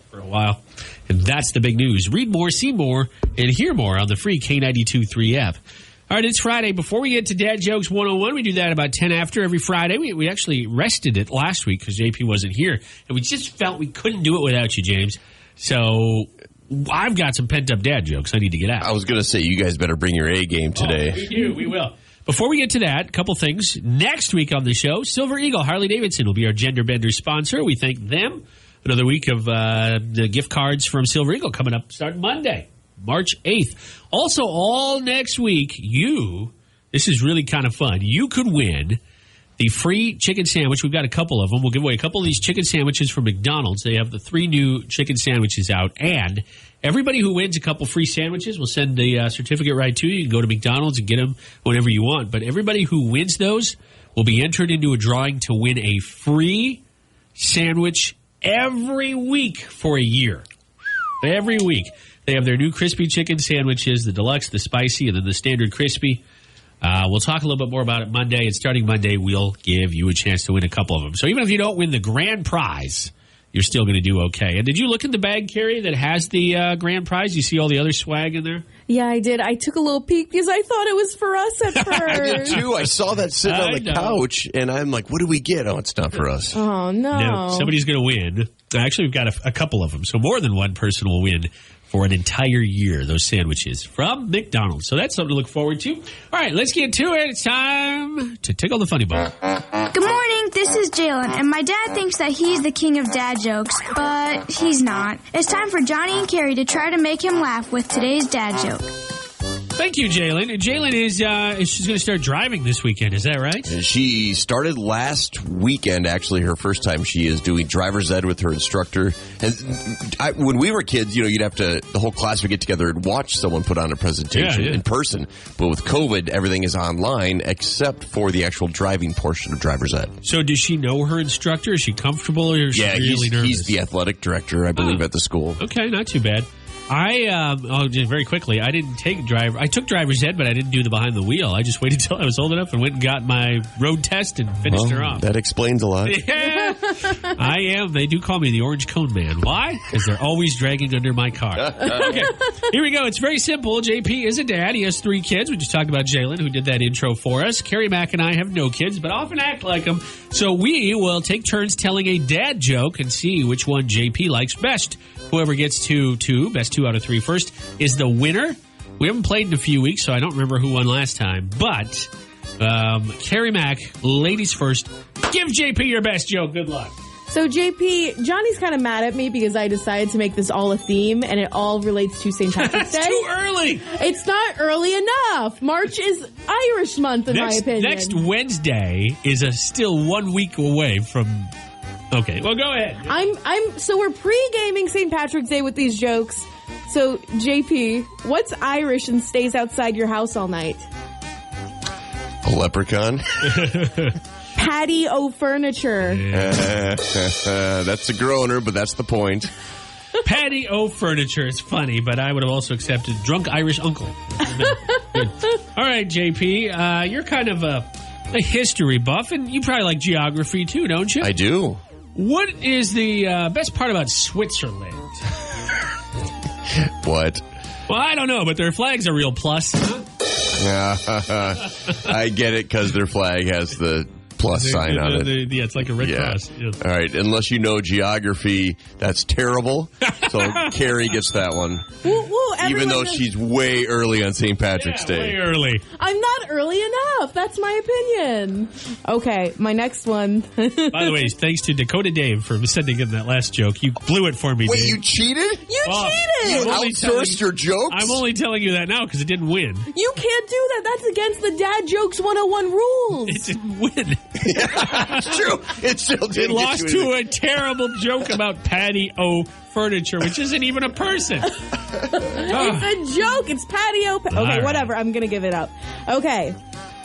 for a while. And that's the big news. Read more, see more, and hear more on the free K92.3 app. All right, it's Friday. Before we get to Dad Jokes 101, we do that about 10 after every Friday. We actually rested it last week because JP wasn't here. And we just felt we couldn't do it without you, James. So I've got some pent-up dad jokes I need to get out. I was going to say, you guys better bring your A game today. We will. Before we get to that, a couple things. Next week on the show, Silver Eagle Harley-Davidson will be our Gender Bender sponsor. We thank them. Another week of the gift cards from Silver Eagle coming up starting Monday, March 8th. Also, all next week, this is really kind of fun, you could win the free chicken sandwich. We've got a couple of them. We'll give away a couple of these chicken sandwiches from McDonald's. They have the 3 new chicken sandwiches out. And everybody who wins a couple free sandwiches, we'll send the certificate right to you. You can go to McDonald's and get them whenever you want. But everybody who wins those will be entered into a drawing to win a free sandwich every week for a year. Every week. They have their new crispy chicken sandwiches, the deluxe, the spicy, and then the standard crispy. We'll talk a little bit more about it Monday. And starting Monday, we'll give you a chance to win a couple of them. So even if you don't win the grand prize, you're still going to do okay. And did you look in the bag, Kerri, that has the grand prize? You see all the other swag in there? Yeah, I did. I took a little peek because I thought it was for us at first. I did too. I saw that sitting on the couch, and I'm like, what do we get? Oh, it's not for us. Oh, no. No, somebody's going to win. Actually, we've got a couple of them. So more than one person will win for an entire year, those sandwiches from McDonald's. So that's something to look forward to. All right, let's get to it. It's time to tickle the funny bone. Good morning, this is Jalen, and my dad thinks that he's the king of dad jokes, but he's not. It's time for Johnny and Kerri to try to make him laugh with today's dad joke. Thank you, Jalen. Jalen is she's going to start driving this weekend. Is that right? She started last weekend, actually, her first time. She is doing driver's ed with her instructor. And when we were kids, you'd have to, the whole class would get together and watch someone put on a presentation in person. But with COVID, everything is online except for the actual driving portion of driver's ed. So does she know her instructor? Is she comfortable or is she really nervous? He's the athletic director, I believe, at the school. Okay, not too bad. Just very quickly, I took driver's ed, but I didn't do the behind the wheel. I just waited until I was old enough and went and got my road test and finished her off. That explains a lot. Yeah, I am. They do call me the orange cone man. Why? Because they're always dragging under my car. Okay, here we go. It's very simple. JP is a dad. He has 3 kids. We just talked about Jalen, who did that intro for us. Kerri, Mac, and I have no kids, but often act like them. So we will take turns telling a dad joke and see which one JP likes best. Whoever gets to 2, best 2 out of 3 first, is the winner. We haven't played in a few weeks, so I don't remember who won last time. But, Kerri, Mac, ladies first. Give JP your best joke. Good luck. So, JP, Johnny's kind of mad at me because I decided to make this all a theme, and it all relates to St. Patrick's Day. It's too early. It's not early enough. March is Irish month, in my opinion. Next Wednesday is still 1 week away from... Okay, well, go ahead. So we're pre-gaming St. Patrick's Day with these jokes. So, JP, what's Irish and stays outside your house all night? A leprechaun. Patio furniture. That's a groaner, but that's the point. Patio furniture is funny, but I would have also accepted drunk Irish uncle. Good. All right, JP, you're kind of a history buff, and you probably like geography too, don't you? I do. What is the best part about Switzerland? What? Well, I don't know, but their flag's a real plus. Huh? I get it because their flag has the plus sign on it. Yeah, it's like a red cross. Yeah. All right, unless you know geography, that's terrible. So Kerri gets that one. Even though she's way early on St. Patrick's Day. Way early. I'm not early enough. That's my opinion. Okay, my next one. By the way, thanks to Dakota Dave for sending in that last joke. You blew it for me, Wait, Dave. you cheated? You cheated! You outsourced your jokes? I'm only telling you that now because it didn't win. You can't do that. That's against the Dad Jokes 101 rules. It didn't win. It's true. It still did. It lost to a terrible joke about patio furniture, which isn't even a person. It's a joke. It's patio. Okay, right. whatever. I'm going to give it up. Okay.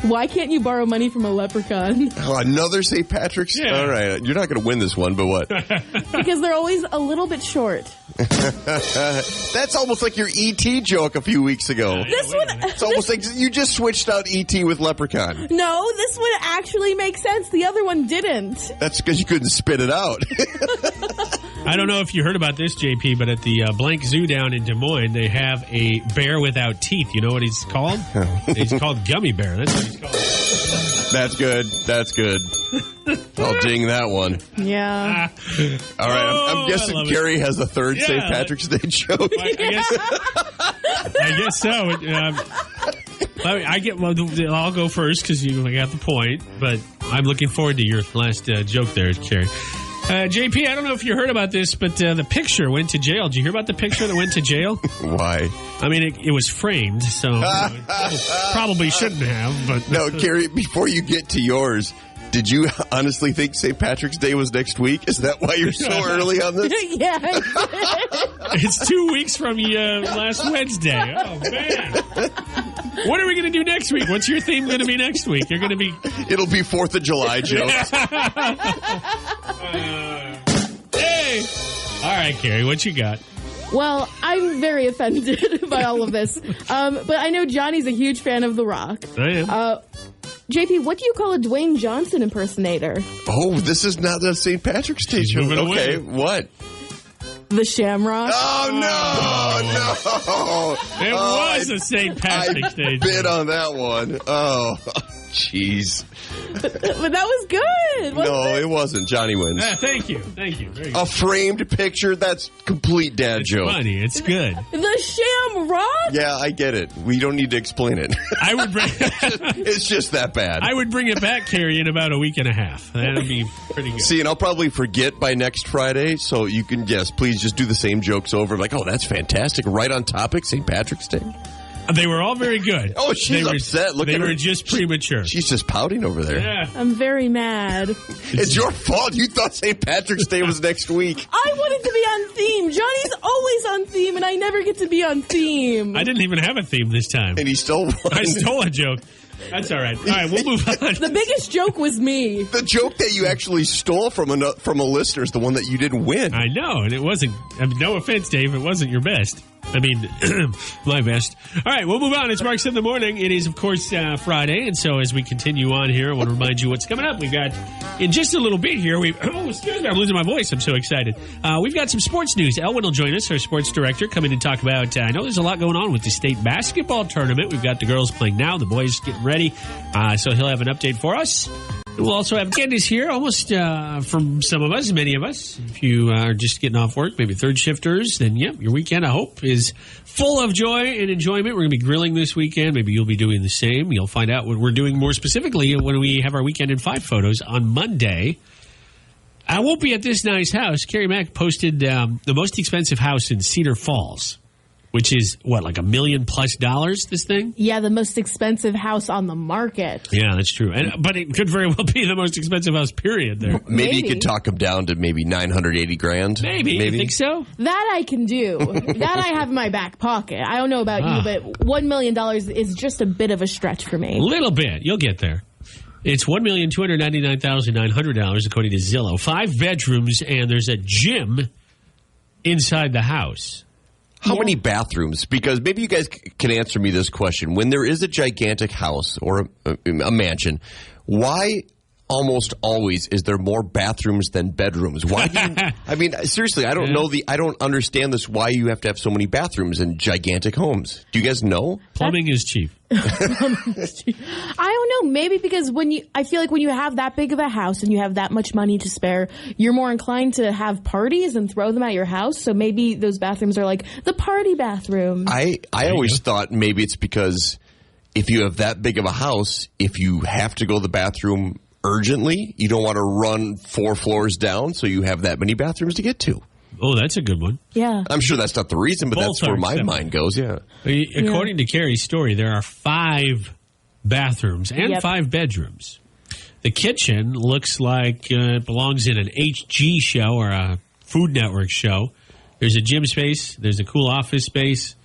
Why can't you borrow money from a leprechaun? Oh, another St. Patrick's? Yeah. All right. You're not going to win this one, but what? Because they're always a little bit short. That's almost like your E.T. joke a few weeks ago. This one... It's almost like you just switched out E.T. with leprechaun. No, this one actually makes sense. The other one didn't. That's because you couldn't spit it out. I don't know if you heard about this, JP, but at the Blank Zoo down in Des Moines, they have a bear without teeth. You know what he's called? He's called Gummy Bear. That's what he's called. That's good. That's good. I'll ding that one. Yeah. All right. I'm guessing I love Kerri has a third Yeah. St. Patrick's Day joke. I guess so. I'll go first because you got the point, but I'm looking forward to your last joke there, Kerri. JP, I don't know if you heard about this, but the picture went to jail. Did you hear about the picture that went to jail? Why? I mean, it was framed, so probably shouldn't have. But No, Kerri, before you get to yours, did you honestly think St. Patrick's Day was next week? Is that why you're so early on this? Yeah. it's 2 weeks from last Wednesday. Oh, man. What are we going to do next week? What's your theme going to be next week? You're going to be... It'll be 4th of July jokes. Hey! All right, Kerri, what you got? Well, I'm very offended by all of this. But I know Johnny's a huge fan of The Rock. I am. JP, what do you call a Dwayne Johnson impersonator? Oh, this is not a St. Patrick's Day joke. moving Okay, away. what? The Shamrock. Oh, no. It was a St. Patrick's Day. I bid on that one. Oh, jeez. But that was good. No, it wasn't. Johnny wins. Thank you. Very good. A framed picture, that's complete dad It's joke. funny. It's good. The Shamrock? Yeah, I get it. We don't need to explain it. I would bring It's just that bad. I would bring it back, Kerri, in about a week and a half. That'd be pretty good. See, and I'll probably forget by next Friday, so you can, yes, please just do the same jokes over. Like, oh, that's fantastic. Right on topic, St. Patrick's Day. They were all very good. Oh, she's upset. Look they at her. were just premature. She's just pouting over there. Yeah. I'm very mad. It's your fault. You thought St. Patrick's Day was next week. I wanted to be on theme. Johnny's always on theme, and I never get to be on theme. I didn't even have a theme this time. And he still won. I stole a joke. That's all right. All right, we'll move on. The biggest joke was me. The joke that you actually stole from a listener is the one that you didn't win. I know, and it wasn't. I mean, no offense, Dave. It wasn't your best. I mean, my best. All right, we'll move on. It's Marks in the Morning. It is, of course, Friday, and so as we continue on here, I want to remind you what's coming up. We've got, in just a little bit here, excuse me, I'm losing my voice. I'm so excited. We've got some sports news. Elwin will join us, our sports director, come in and talk about, I know there's a lot going on with the state basketball tournament. We've got the girls playing now, the boys getting ready, so he'll have an update for us. We'll also have Candace here, almost from some of us, many of us. If you are just getting off work, maybe third shifters, then yeah, your weekend, I hope, is full of joy and enjoyment. We're going to be grilling this weekend. Maybe you'll be doing the same. You'll find out what we're doing more specifically when we have our Weekend in 5 photos on Monday. I won't be at this nice house. Kerri Mack posted the most expensive house in Cedar Falls. which is, what, like $1 million plus, this thing? Yeah, the most expensive house on the market. Yeah, that's true. But it could very well be the most expensive house, period, there. Maybe you could talk them down to maybe $980,000. Maybe. You think so? That I can do. That I have in my back pocket. I don't know about you, but $1 million is just a bit of a stretch for me. A little bit. You'll get there. It's $1,299,900 according to Zillow. 5 bedrooms, and there's a gym inside the house. How many bathrooms? Because maybe you guys can answer me this question. When there is a gigantic house or a mansion, why almost always is there more bathrooms than bedrooms? Why do you, I mean, seriously, I don't know I don't understand this, why you have to have so many bathrooms in gigantic homes. Do you guys know? Plumbing is cheap. I don't know. Maybe because I feel like when you have that big of a house and you have that much money to spare, you're more inclined to have parties and throw them at your house. So maybe those bathrooms are like the party bathroom. I always thought maybe it's because if you have that big of a house, if you have to go to the bathroom urgently, you don't want to run 4 floors down, so you have that many bathrooms to get to. Oh, that's a good one. Yeah. I'm sure that's not the reason, but that's where my mind goes, yeah. According to Kerri's story, there are 5 bathrooms and 5 bedrooms. The kitchen looks like it belongs in an HG show or a Food Network show. There's a gym space. There's a cool office space.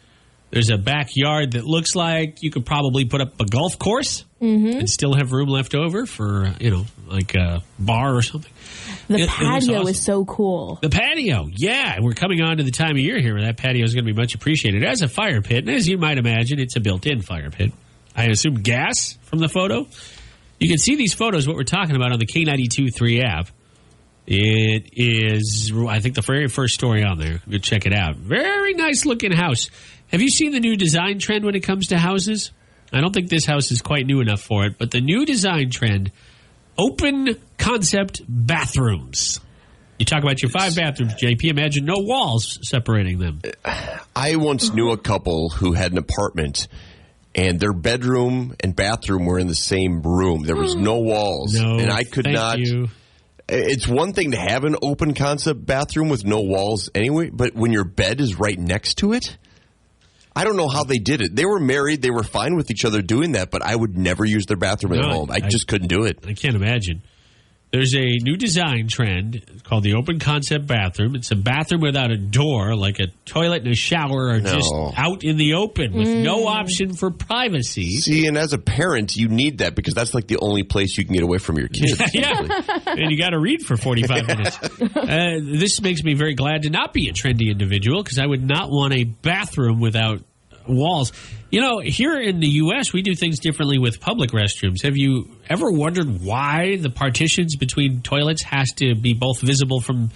There's a backyard that looks like you could probably put up a golf course and still have room left over for, like a bar or something. The patio is so cool. The patio, yeah. We're coming on to the time of year here where that patio is going to be much appreciated. It has a fire pit, and as you might imagine, it's a built-in fire pit. I assume gas from the photo. You can see these photos, what we're talking about, on the K92.3 app. It is, I think, the very first story on there. Go check it out. Very nice-looking house. Have you seen the new design trend when it comes to houses? I don't think this house is quite new enough for it, but the new design trend, open concept bathrooms. You talk about your 5 bathrooms, JP. Imagine no walls separating them. I once knew a couple who had an apartment, and their bedroom and bathroom were in the same room. There was no walls. No, and I could not. You. It's one thing to have an open concept bathroom with no walls anyway, but when your bed is right next to it, I don't know how they did it. They were married. They were fine with each other doing that, but I would never use their bathroom at home. I just couldn't do it. I can't imagine. There's a new design trend called the open concept bathroom. It's a bathroom without a door, like a toilet and a shower are just out in the open with no option for privacy. See, and as a parent, you need that because that's like the only place you can get away from your kids. Yeah, and you got to read for 45 minutes. This makes me very glad to not be a trendy individual because I would not want a bathroom without walls. Here in the U.S., we do things differently with public restrooms. Have you ever wondered why the partitions between toilets has to be both visible from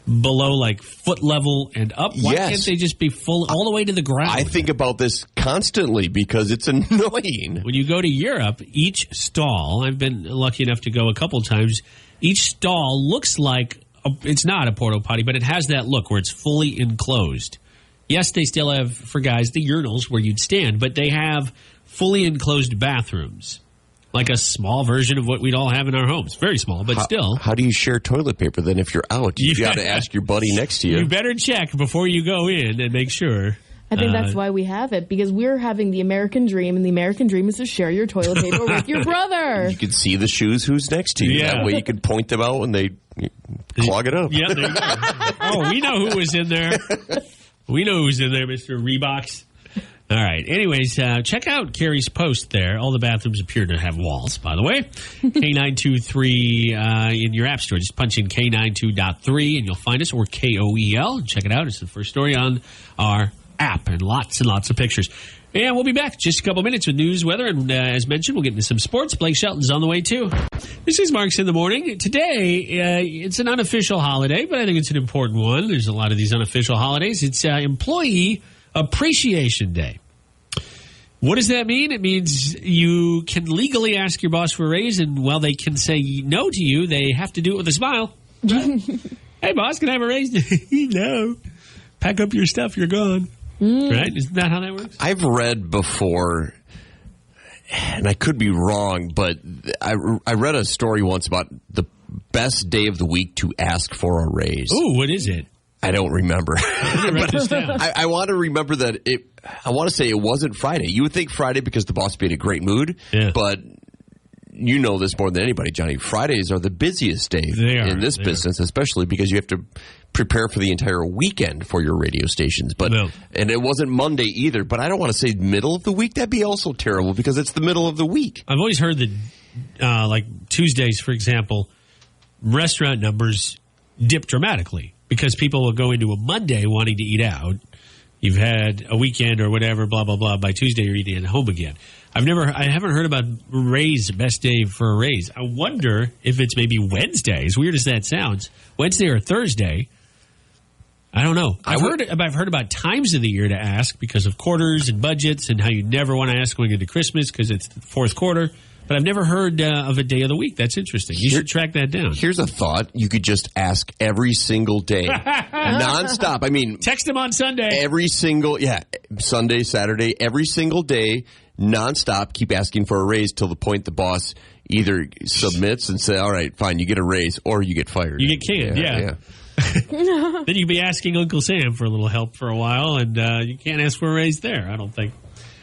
below, like foot level and up? Why can't they just be full all the way to the ground? I think about this constantly because it's annoying. When you go to Europe, each stall, I've been lucky enough to go a couple times, each stall looks like, it's not a porta potty, but it has that look where it's fully enclosed. Yes, they still have, for guys, the urinals where you'd stand, but they have fully enclosed bathrooms, like a small version of what we'd all have in our homes. Very small, but still. How do you share toilet paper then if you're out? You got to ask your buddy next to you. You better check before you go in and make sure. I think that's why we have it, because we're having the American dream, and the American dream is to share your toilet paper with your brother. You can see the shoes who's next to you. Yeah. That way you can point them out when they clog it up. Yeah, there you go. Oh, we know who was in there. We know who's in there, Mr. Reeboks. All right. Anyways, check out Kerri's post there. All the bathrooms appear to have walls, by the way. K923 in your app store. Just punch in K92.3 and you'll find us, or KOEL. Check it out. It's the first story on our app, and lots of pictures. And we'll be back just a couple minutes with news, weather, and as mentioned, we'll get into some sports. Blake Shelton's on the way, too. This is Marks in the Morning. Today, it's an unofficial holiday, but I think it's an important one. There's a lot of these unofficial holidays. It's Employee Appreciation Day. What does that mean? It means you can legally ask your boss for a raise, and while they can say no to you, they have to do it with a smile. Hey, boss, can I have a raise? No. Pack up your stuff. You're gone. Right? Isn't that how that works? I've read before, and I could be wrong, but I read a story once about the best day of the week to ask for a raise. Ooh, what is it? I don't remember. Write this down. I want to remember that I want to say it wasn't Friday. You would think Friday because the boss be in a great mood, but you know this more than anybody, Johnny. Fridays are the busiest day in this business, especially because you have to prepare for the entire weekend for your radio stations. And it wasn't Monday either, but I don't want to say middle of the week. That'd be also terrible because it's the middle of the week. I've always heard that, like Tuesdays, for example, restaurant numbers dip dramatically because people will go into a Monday wanting to eat out. You've had a weekend or whatever, blah, blah, blah. By Tuesday, you're eating at home again. I haven't heard about Ray's best day for a raise. I wonder if it's maybe Wednesday. As weird as that sounds, Wednesday or Thursday. I don't know. I've heard about times of the year to ask because of quarters and budgets and how you never want to ask going into Christmas because it's the fourth quarter. But I've never heard of a day of the week. That's interesting. You should track that down. Here's a thought. You could just ask every single day. Nonstop. I mean, text them on Sunday. Every single, Sunday, Saturday, every single day, nonstop. Keep asking for a raise till the point the boss either submits and say, all right, fine, you get a raise, or you get fired. You get canned, yeah. Then you'd be asking Uncle Sam for a little help for a while, and you can't ask for a raise there, I don't think.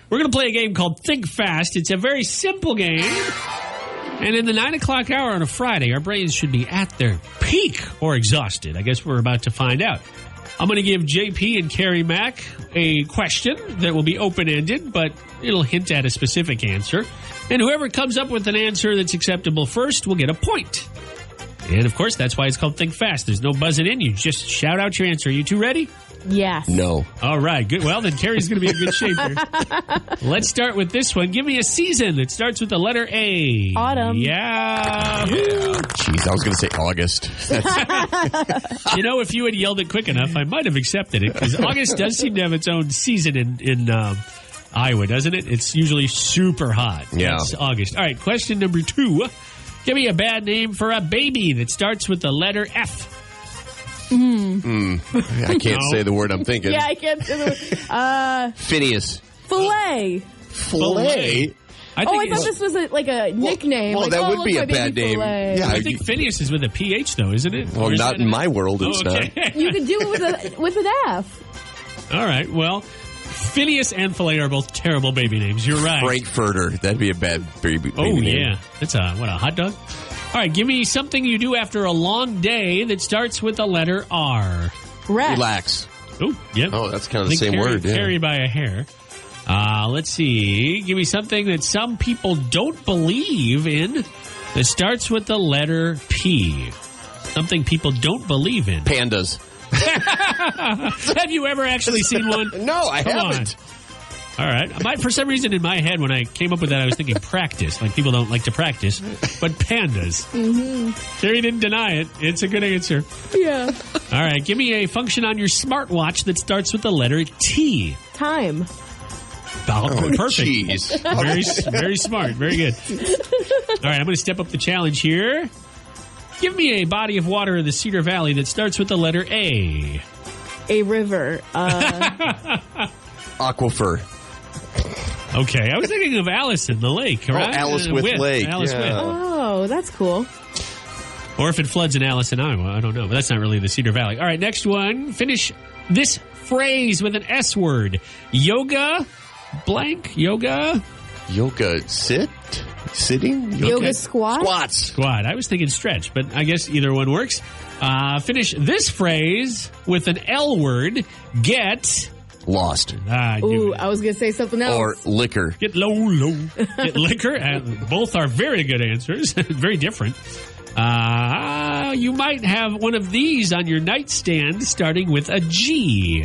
We're going to play a game called Think Fast. It's a very simple game. And in the 9 o'clock hour on a Friday, our brains should be at their peak or exhausted. I guess we're about to find out. I'm going to give JP and Kerri Mack a question that will be open-ended, but it'll hint at a specific answer. And whoever comes up with an answer that's acceptable first will get a point. And, of course, that's why it's called Think Fast. There's no buzzing in. You just shout out your answer. Are you two ready? Yes. No. All right. Good. Well, then Kerri's going to be in good shape here. Let's start with this one. Give me a season that starts with the letter A. Autumn. Yeah. Jeez, I was going to say August. You know, if you had yelled it quick enough, I might have accepted it because August does seem to have its own season in Iowa, doesn't it? It's usually super hot. Yeah. It's August. All right. Question number 2. Give me a bad name for a baby that starts with the letter F. I can't say the word I'm thinking. Yeah, I can't say the word. Phineas. Filet. Filet? I thought this was a nickname. Well, that would be a bad name. Yeah, I think Phineas is with a PH, though, isn't it? Well, not in my world, it's not. You could do it with an F. All right, well, Phineas and Filet are both terrible baby names. You're right. Frankfurter. That'd be a bad baby name. Oh, yeah. That's a hot dog? All right, give me something you do after a long day that starts with the letter R. Relax. Oh, yep. Oh, that's kind of the same word. Yeah. Carry by a hair. Let's see. Give me something that some people don't believe in that starts with the letter P. Something people don't believe in. Pandas. Have you ever actually seen one? No, I haven't. All right. For some reason in my head when I came up with that, I was thinking practice. Like people don't like to practice. But pandas. Mm-hmm. Kerri didn't deny it. It's a good answer. Yeah. All right. Give me a function on your smartwatch that starts with the letter T. Time. Oh, perfect. Jeez. Very smart. Very good. All right. I'm going to step up the challenge here. Give me a body of water in the Cedar Valley that starts with the letter A. A river. Aquifer. Okay, I was thinking of Alice in the lake, right? Oh, Alice with Lake. Alice with. Oh, that's cool. Or if it floods in Alice in Iowa, I don't know. But that's not really the Cedar Valley. All right, next one. Finish this phrase with an S word. Yoga, blank, yoga. Yoga sitting? Yoga squat? Squat. I was thinking stretch, but I guess either one works. Finish this phrase with an L word. Get... Lost. Ooh, I was going to say something else. Or liquor. Get low. Get liquor. Both are very good answers. Very different. You might have one of these on your nightstand starting with a G.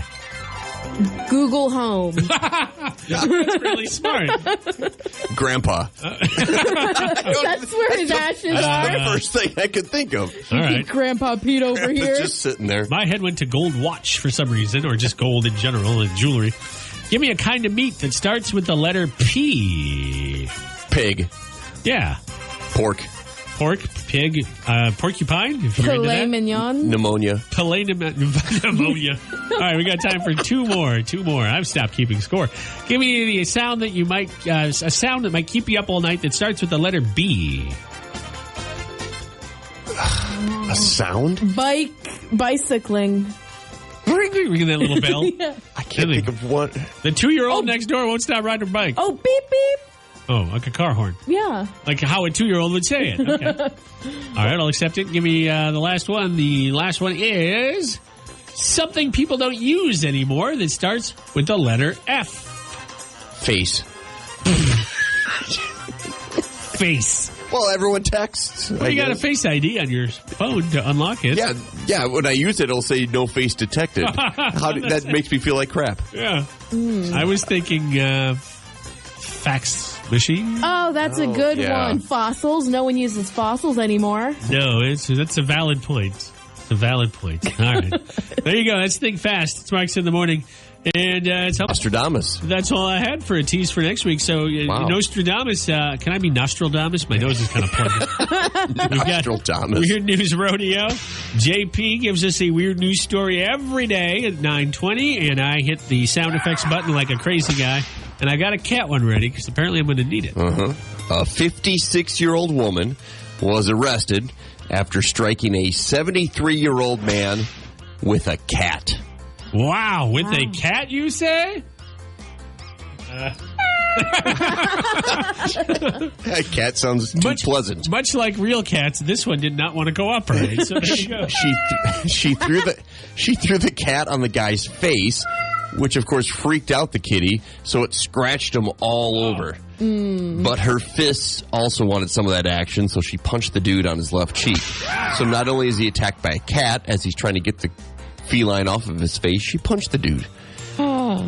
Google Home. That's really smart. Grandpa. That's where his ashes are. The first thing I could think of. All right. Grandpa Pete over here. Just sitting there. My head went to gold watch for some reason, or just gold in general and jewelry. Give me a kind of meat that starts with the letter P. Pig. Yeah. Pork. Pork, pig, porcupine, if you're Filet into that. mignon. Pneumonia. Pneumonia. All right, we got time for two more. I've stopped keeping score. Give me a sound that you might, a sound that might keep you up all night that starts with the letter B. A sound? Bicycling. Ringing that little bell. Yeah. I can't think of what. The 2-year-old next door won't stop riding her bike. Oh, beep, beep. Oh, like a car horn. Yeah. Like how a 2-year-old would say it. Okay. All right, I'll accept it. Give me the last one. The last one is something people don't use anymore that starts with the letter F. Face. Face. Well, everyone texts. Well, you got a Face ID on your phone to unlock it. Yeah. When I use it, it'll say no face detected. That makes me feel like crap. Yeah. I was thinking fax machine. Oh, that's a good one. Fossils. No one uses fossils anymore. No, that's a valid point. It's a valid point. All right. There you go. That's Think Fast. It's Mark's in the Morning. And it's Nostradamus. That's all I had for a tease for next week. So, Nostradamus, can I be Nostradamus? My nose is kind of plugged. Nostradamus. Weird News Rodeo. JP gives us a weird news story every day at 9:20, and I hit the sound effects button like a crazy guy. And I got a cat one ready because apparently I'm going to need it. A 56-year-old woman was arrested after striking a 73-year-old man with a cat. Wow, with a cat, you say? That cat sounds too pleasant. Much like real cats, this one did not want to cooperate. So there you go. She threw the cat on the guy's face, which of course freaked out the kitty, so it scratched him all over. But her fists also wanted some of that action, so she punched the dude on his left cheek. So not only is he attacked by a cat as he's trying to get the feline off of his face, she punched the dude.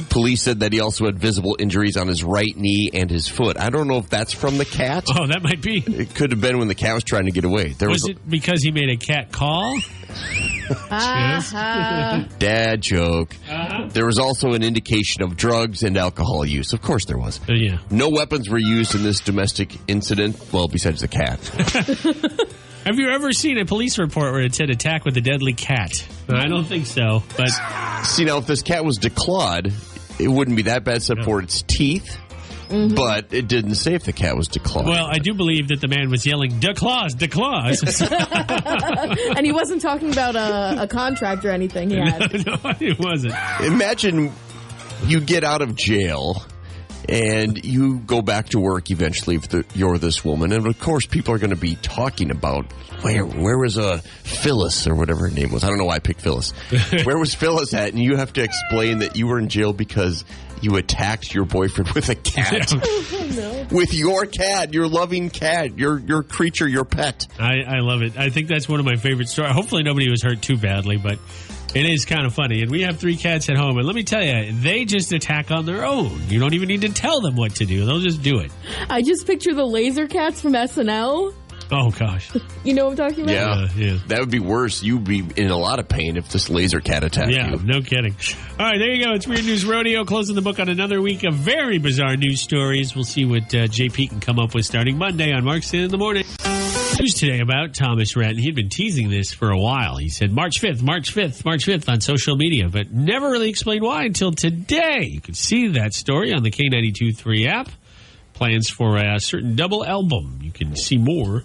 Police said that he also had visible injuries on his right knee and his foot. I don't know if that's from the cat. Oh, that might be. It could have been when the cat was trying to get away. Was it because he made a cat call? Dad joke. There was also an indication of drugs and alcohol use. Of course there was. Yeah. No weapons were used in this domestic incident, well, besides the cat. Have you ever seen a police report where it said attack with a deadly cat? I don't think so. But see, now if this cat was declawed, it wouldn't be that bad except for its teeth. But it didn't say if the cat was declawed. Well, I do believe that the man was yelling, "Declaws, declaws." And he wasn't talking about a contract or anything he had. No, it wasn't. Imagine you get out of jail and you go back to work eventually if you're this woman. And, of course, people are going to be talking about where was Phyllis or whatever her name was. I don't know why I picked Phyllis. Where was Phyllis at? And you have to explain that you were in jail because you attacked your boyfriend with a cat. No. With your cat, your loving cat, your creature, your pet. I love it. I think that's one of my favorite stories. Hopefully nobody was hurt too badly, but it is kind of funny. And we have 3 cats at home. And let me tell you, they just attack on their own. You don't even need to tell them what to do. They'll just do it. I just picture the laser cats from SNL. Oh, gosh. You know what I'm talking about? Yeah. That would be worse. You'd be in a lot of pain if this laser cat attacked you. Yeah, no kidding. All right, there you go. It's Weird News Rodeo, closing the book on another week of very bizarre news stories. We'll see what JP can come up with starting Monday on Mark's in the Morning. News today about Thomas Rhett. He'd been teasing this for a while. He said March 5th on social media, but never really explained why until today. You can see that story on the K92.3 app. Plans for a certain double album. You can see more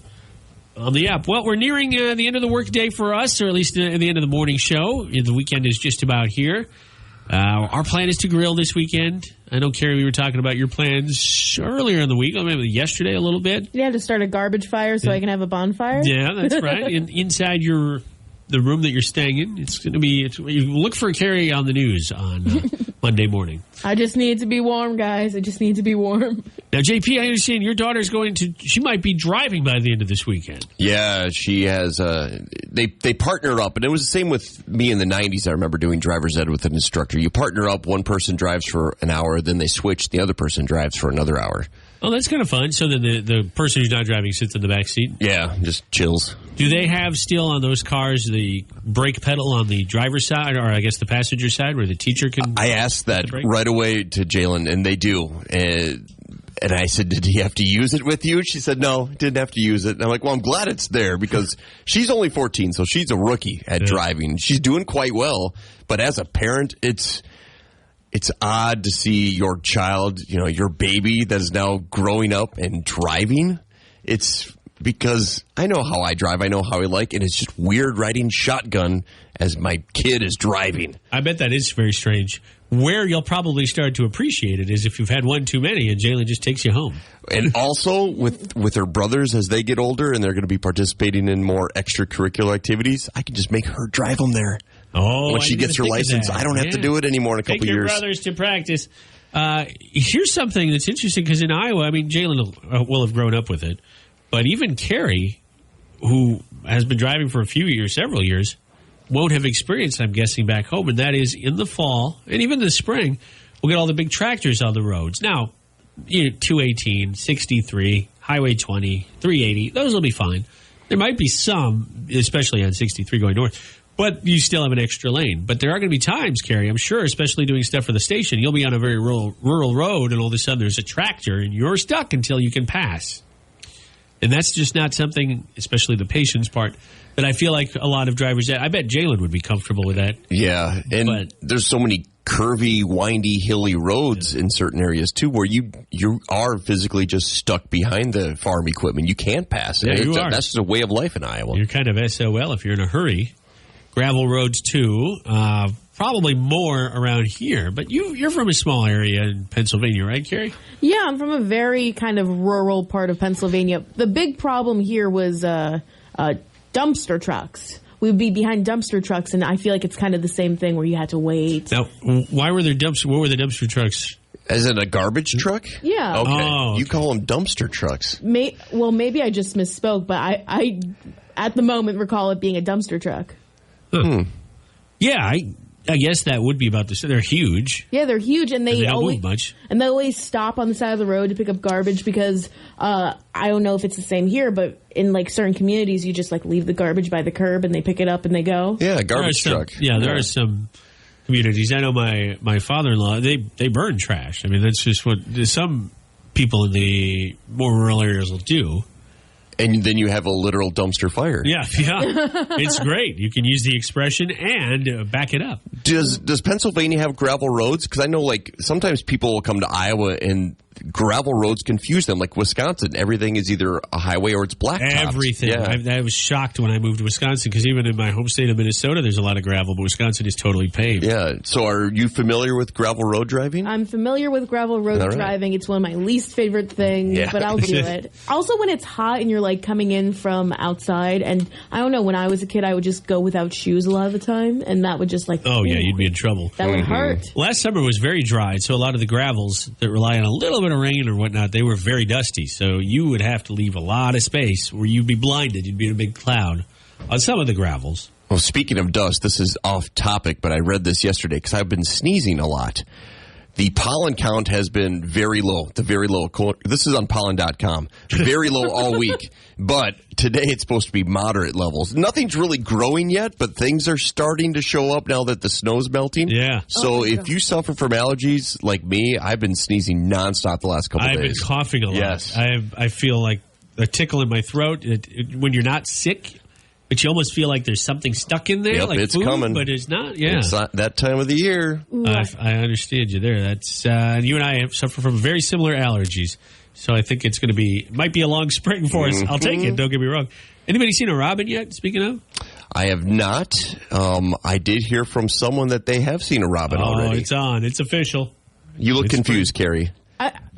on the app. Well, we're nearing the end of the workday for us, or at least at the end of the morning show. The weekend is just about here. Our plan is to grill this weekend. I know, Kerri, we were talking about your plans earlier in the week, maybe yesterday a little bit. You had to start a garbage fire so I can have a bonfire? Yeah, that's right. Inside the room that you're staying in, it's going to be. You look for Kerri on the news on Monday morning. I just need to be warm, guys. I just need to be warm. Now, JP, I understand your daughter's she might be driving by the end of this weekend. Yeah, she has. They partner up, and it was the same with me in the 90s. I remember doing driver's ed with an instructor. You partner up, one person drives for an hour, then they switch, the other person drives for another hour. Oh, that's kind of fun. So then the person who's not driving sits in the back seat? Yeah, just chills. Do they have still on those cars the brake pedal on the driver's side, or I guess the passenger side, where the teacher can... I asked that right away to Jalen, and they do. And I said, did he have to use it with you? She said, no, didn't have to use it. And I'm like, well, I'm glad it's there because she's only 14, so she's a rookie at driving. She's doing quite well, but as a parent, it's odd to see your child, your baby that is now growing up and driving. because I know how I drive. I know how I like, and it's just weird riding shotgun as my kid is driving. I bet that is very strange. Where you'll probably start to appreciate it is if you've had one too many and Jalen just takes you home. And also with her brothers as they get older and they're going to be participating in more extracurricular activities, I can just make her drive them there. Oh, when she gets her license, I don't have to do it anymore in a couple years. Take your years. brothers to practice. Here's something that's interesting because in Iowa, I mean, Jalen will have grown up with it, but even Kerri, who has been driving for several years, won't have experienced, I'm guessing, back home, and that is in the fall and even the spring, we'll get all the big tractors on the roads. Now, 218, 63, Highway 20, 380, those will be fine. There might be some, especially on 63 going north, but you still have an extra lane. But there are going to be times, Kerri, I'm sure, especially doing stuff for the station, you'll be on a very rural road, and all of a sudden there's a tractor, and you're stuck until you can pass. And that's just not something, especially the patience part, that I feel like a lot of drivers, I bet Jalen would be comfortable with that. Yeah, and there's so many curvy, windy, hilly roads in certain areas, too, where you are physically just stuck behind the farm equipment. You can't pass it. Yeah, you are. That's just a way of life in Iowa. You're kind of SOL if you're in a hurry. Gravel roads, too. Probably more around here. But you're from a small area in Pennsylvania, right, Kerri? Yeah, I'm from a very kind of rural part of Pennsylvania. The big problem here was dumpster trucks. We'd be behind dumpster trucks, and I feel like it's kind of the same thing where you had to wait. Now, why were there what were the dumpster trucks? As in a garbage truck? Yeah. Okay. Oh, okay. You call them dumpster trucks. Well, maybe I just misspoke, but I at the moment recall it being a dumpster truck. Huh. Yeah, I guess that would be about they're huge. Yeah, they're huge, and they don't always move much. And they always stop on the side of the road to pick up garbage because I don't know if it's the same here, but in like certain communities, you just like leave the garbage by the curb and they pick it up and they go. Yeah, garbage truck. Yeah, there are some communities. I know my father-in-law, they burn trash. I mean, that's just what some people in the more rural areas will do. And then you have a literal dumpster fire. Yeah. It's great. You can use the expression and back it up. Does Pennsylvania have gravel roads? Because I know, like, sometimes people will come to Iowa and gravel roads confuse them. Like Wisconsin, everything is either a highway or it's blacktop. Everything. Yeah. I was shocked when I moved to Wisconsin because even in my home state of Minnesota, there's a lot of gravel, but Wisconsin is totally paved. Yeah. So are you familiar with gravel road driving? I'm familiar with gravel road driving. It's one of my least favorite things, but I'll do it. Also, when it's hot and you're like coming in from outside, and I don't know, when I was a kid, I would just go without shoes a lot of the time, and that would just like... Oh, yeah, you'd be in trouble. That would hurt. Last summer was very dry, so a lot of the gravels that rely on a little bit of rain or whatnot, they were very dusty. So you would have to leave a lot of space where you'd be blinded. You'd be in a big cloud on some of the gravels. Well, speaking of dust, this is off topic, but I read this yesterday because I've been sneezing a lot. The pollen count has been very low, This is on pollen.com. Very low all week. But today it's supposed to be moderate levels. Nothing's really growing yet, but things are starting to show up now that the snow's melting. Yeah. So if you suffer from allergies like me, I've been sneezing nonstop the last couple days. I've been coughing a lot. Yes. I feel like a tickle in my throat. When you're not sick, but you almost feel like there's something stuck in there, yep, like it's food, coming. But it's not. Yeah, it's not that time of the year. I understand you there. That's you and I suffer from very similar allergies, so I think it's going to might be a long spring for us. I'll take it. Don't get me wrong. Anybody seen a robin yet? Speaking of, I have not. I did hear from someone that they have seen a robin already. It's on. It's official. You look confused, Kerri.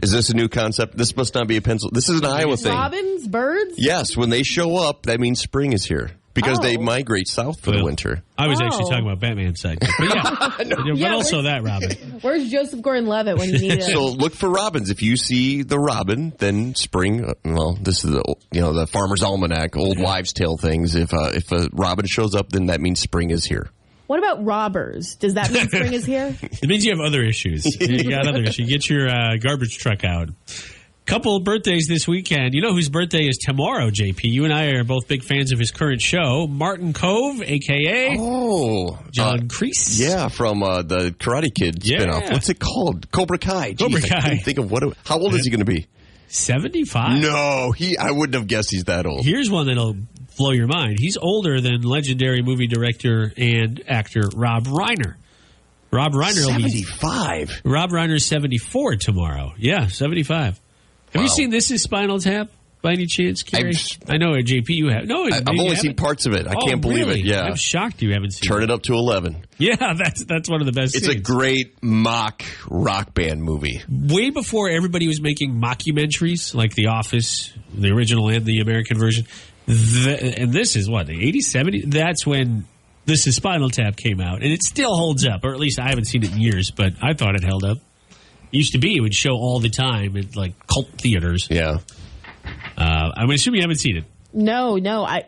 Is this a new concept? This must not be a pencil. This is an Iowa thing. Robins, birds? Yes, when they show up, that means spring is here. Because they migrate south for the winter. I was actually talking about Batman's side. But but also that robin. Where's Joseph Gordon-Levitt when you need it? So look for robins. If you see the robin, then spring. Well, this is the Farmer's Almanac, old wives' tale things. If a robin shows up, then that means spring is here. What about robbers? Does that mean spring is here? It means you have other issues. You got other issues. Get your garbage truck out. Couple of birthdays this weekend. You know whose birthday is tomorrow, JP? You and I are both big fans of his current show. Martin Kove, a.k.a. John Kreese. Yeah, from the Karate Kid spinoff. What's it called? Cobra Kai. Jeez, Cobra Kai. I can't think of how old is he going to be? 75? No, I wouldn't have guessed he's that old. Here's one that'll blow your mind. He's older than legendary movie director and actor Rob Reiner. Rob Reiner 75. Rob Reiner's 74 tomorrow. Yeah, 75. Have you seen This Is Spinal Tap? by any chance, Kerri? I know at JP you have. No, I've only seen parts of it. I can't believe really? it. Yeah, I'm shocked you haven't seen Turn it up to 11. Yeah, that's one of the best It's scenes. a great mock rock band movie. Way before everybody was making mockumentaries like The Office, the original and the American version. And this is what, the 80s, 70s? That's when This Is Spinal Tap came out. And it still holds up, or at least I haven't seen it in years, but I thought it held up. It used to be, it would show all the time at like cult theaters. Yeah. I'm assuming you haven't seen it. No.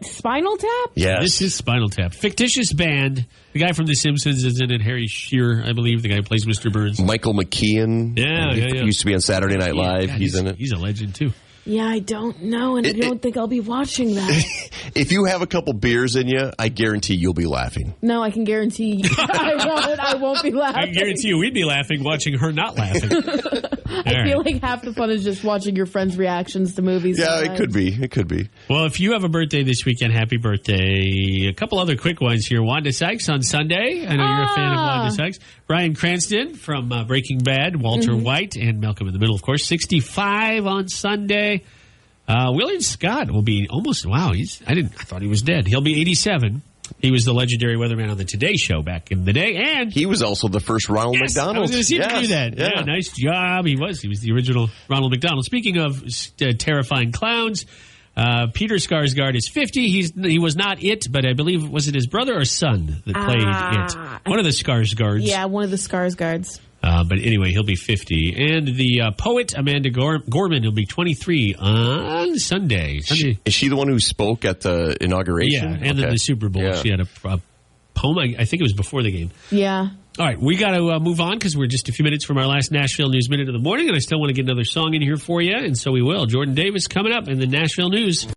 Spinal Tap? Yes. This is Spinal Tap. Fictitious band. The guy from The Simpsons is in it. Harry Shearer, I believe. The guy who plays Mr. Burns. Michael McKean. Yeah. He used to be on Saturday Night Live. God, he's in it. He's a legend, too. Yeah, I don't know, and I don't think I'll be watching that. If you have a couple beers in you, I guarantee you'll be laughing. No, I can guarantee I won't be laughing. I can guarantee you we'd be laughing watching her not laughing. I feel like half the fun is just watching your friends' reactions to movies. Yeah, sometimes. it could be. Well, if you have a birthday this weekend, happy birthday. A couple other quick ones here. Wanda Sykes on Sunday. I know you're a fan of Wanda Sykes. Bryan Cranston from Breaking Bad. Walter White and Malcolm in the Middle, of course. 65 on Sunday. William Scott will be almost, I thought he was dead. He'll be 87. He was the legendary weatherman on the Today Show back in the day. And he was also the first Ronald McDonald. I was going to see him do that. Yeah, nice job. He was the original Ronald McDonald. Speaking of terrifying clowns, Peter Skarsgård is 50. He was not it, but I believe, was it his brother or son that played it? One of the Skarsgårds. Yeah, one of the Skarsgårds. But anyway, he'll be 50. And the poet, Amanda Gorman, will be 23 on Sunday. Is she the one who spoke at the inauguration? Yeah, and then the Super Bowl. Yeah. She had a poem. I think it was before the game. Yeah. All right, we got to move on because we're just a few minutes from our last Nashville News Minute of the morning, and I still want to get another song in here for you, and so we will. Jordan Davis coming up in the Nashville News.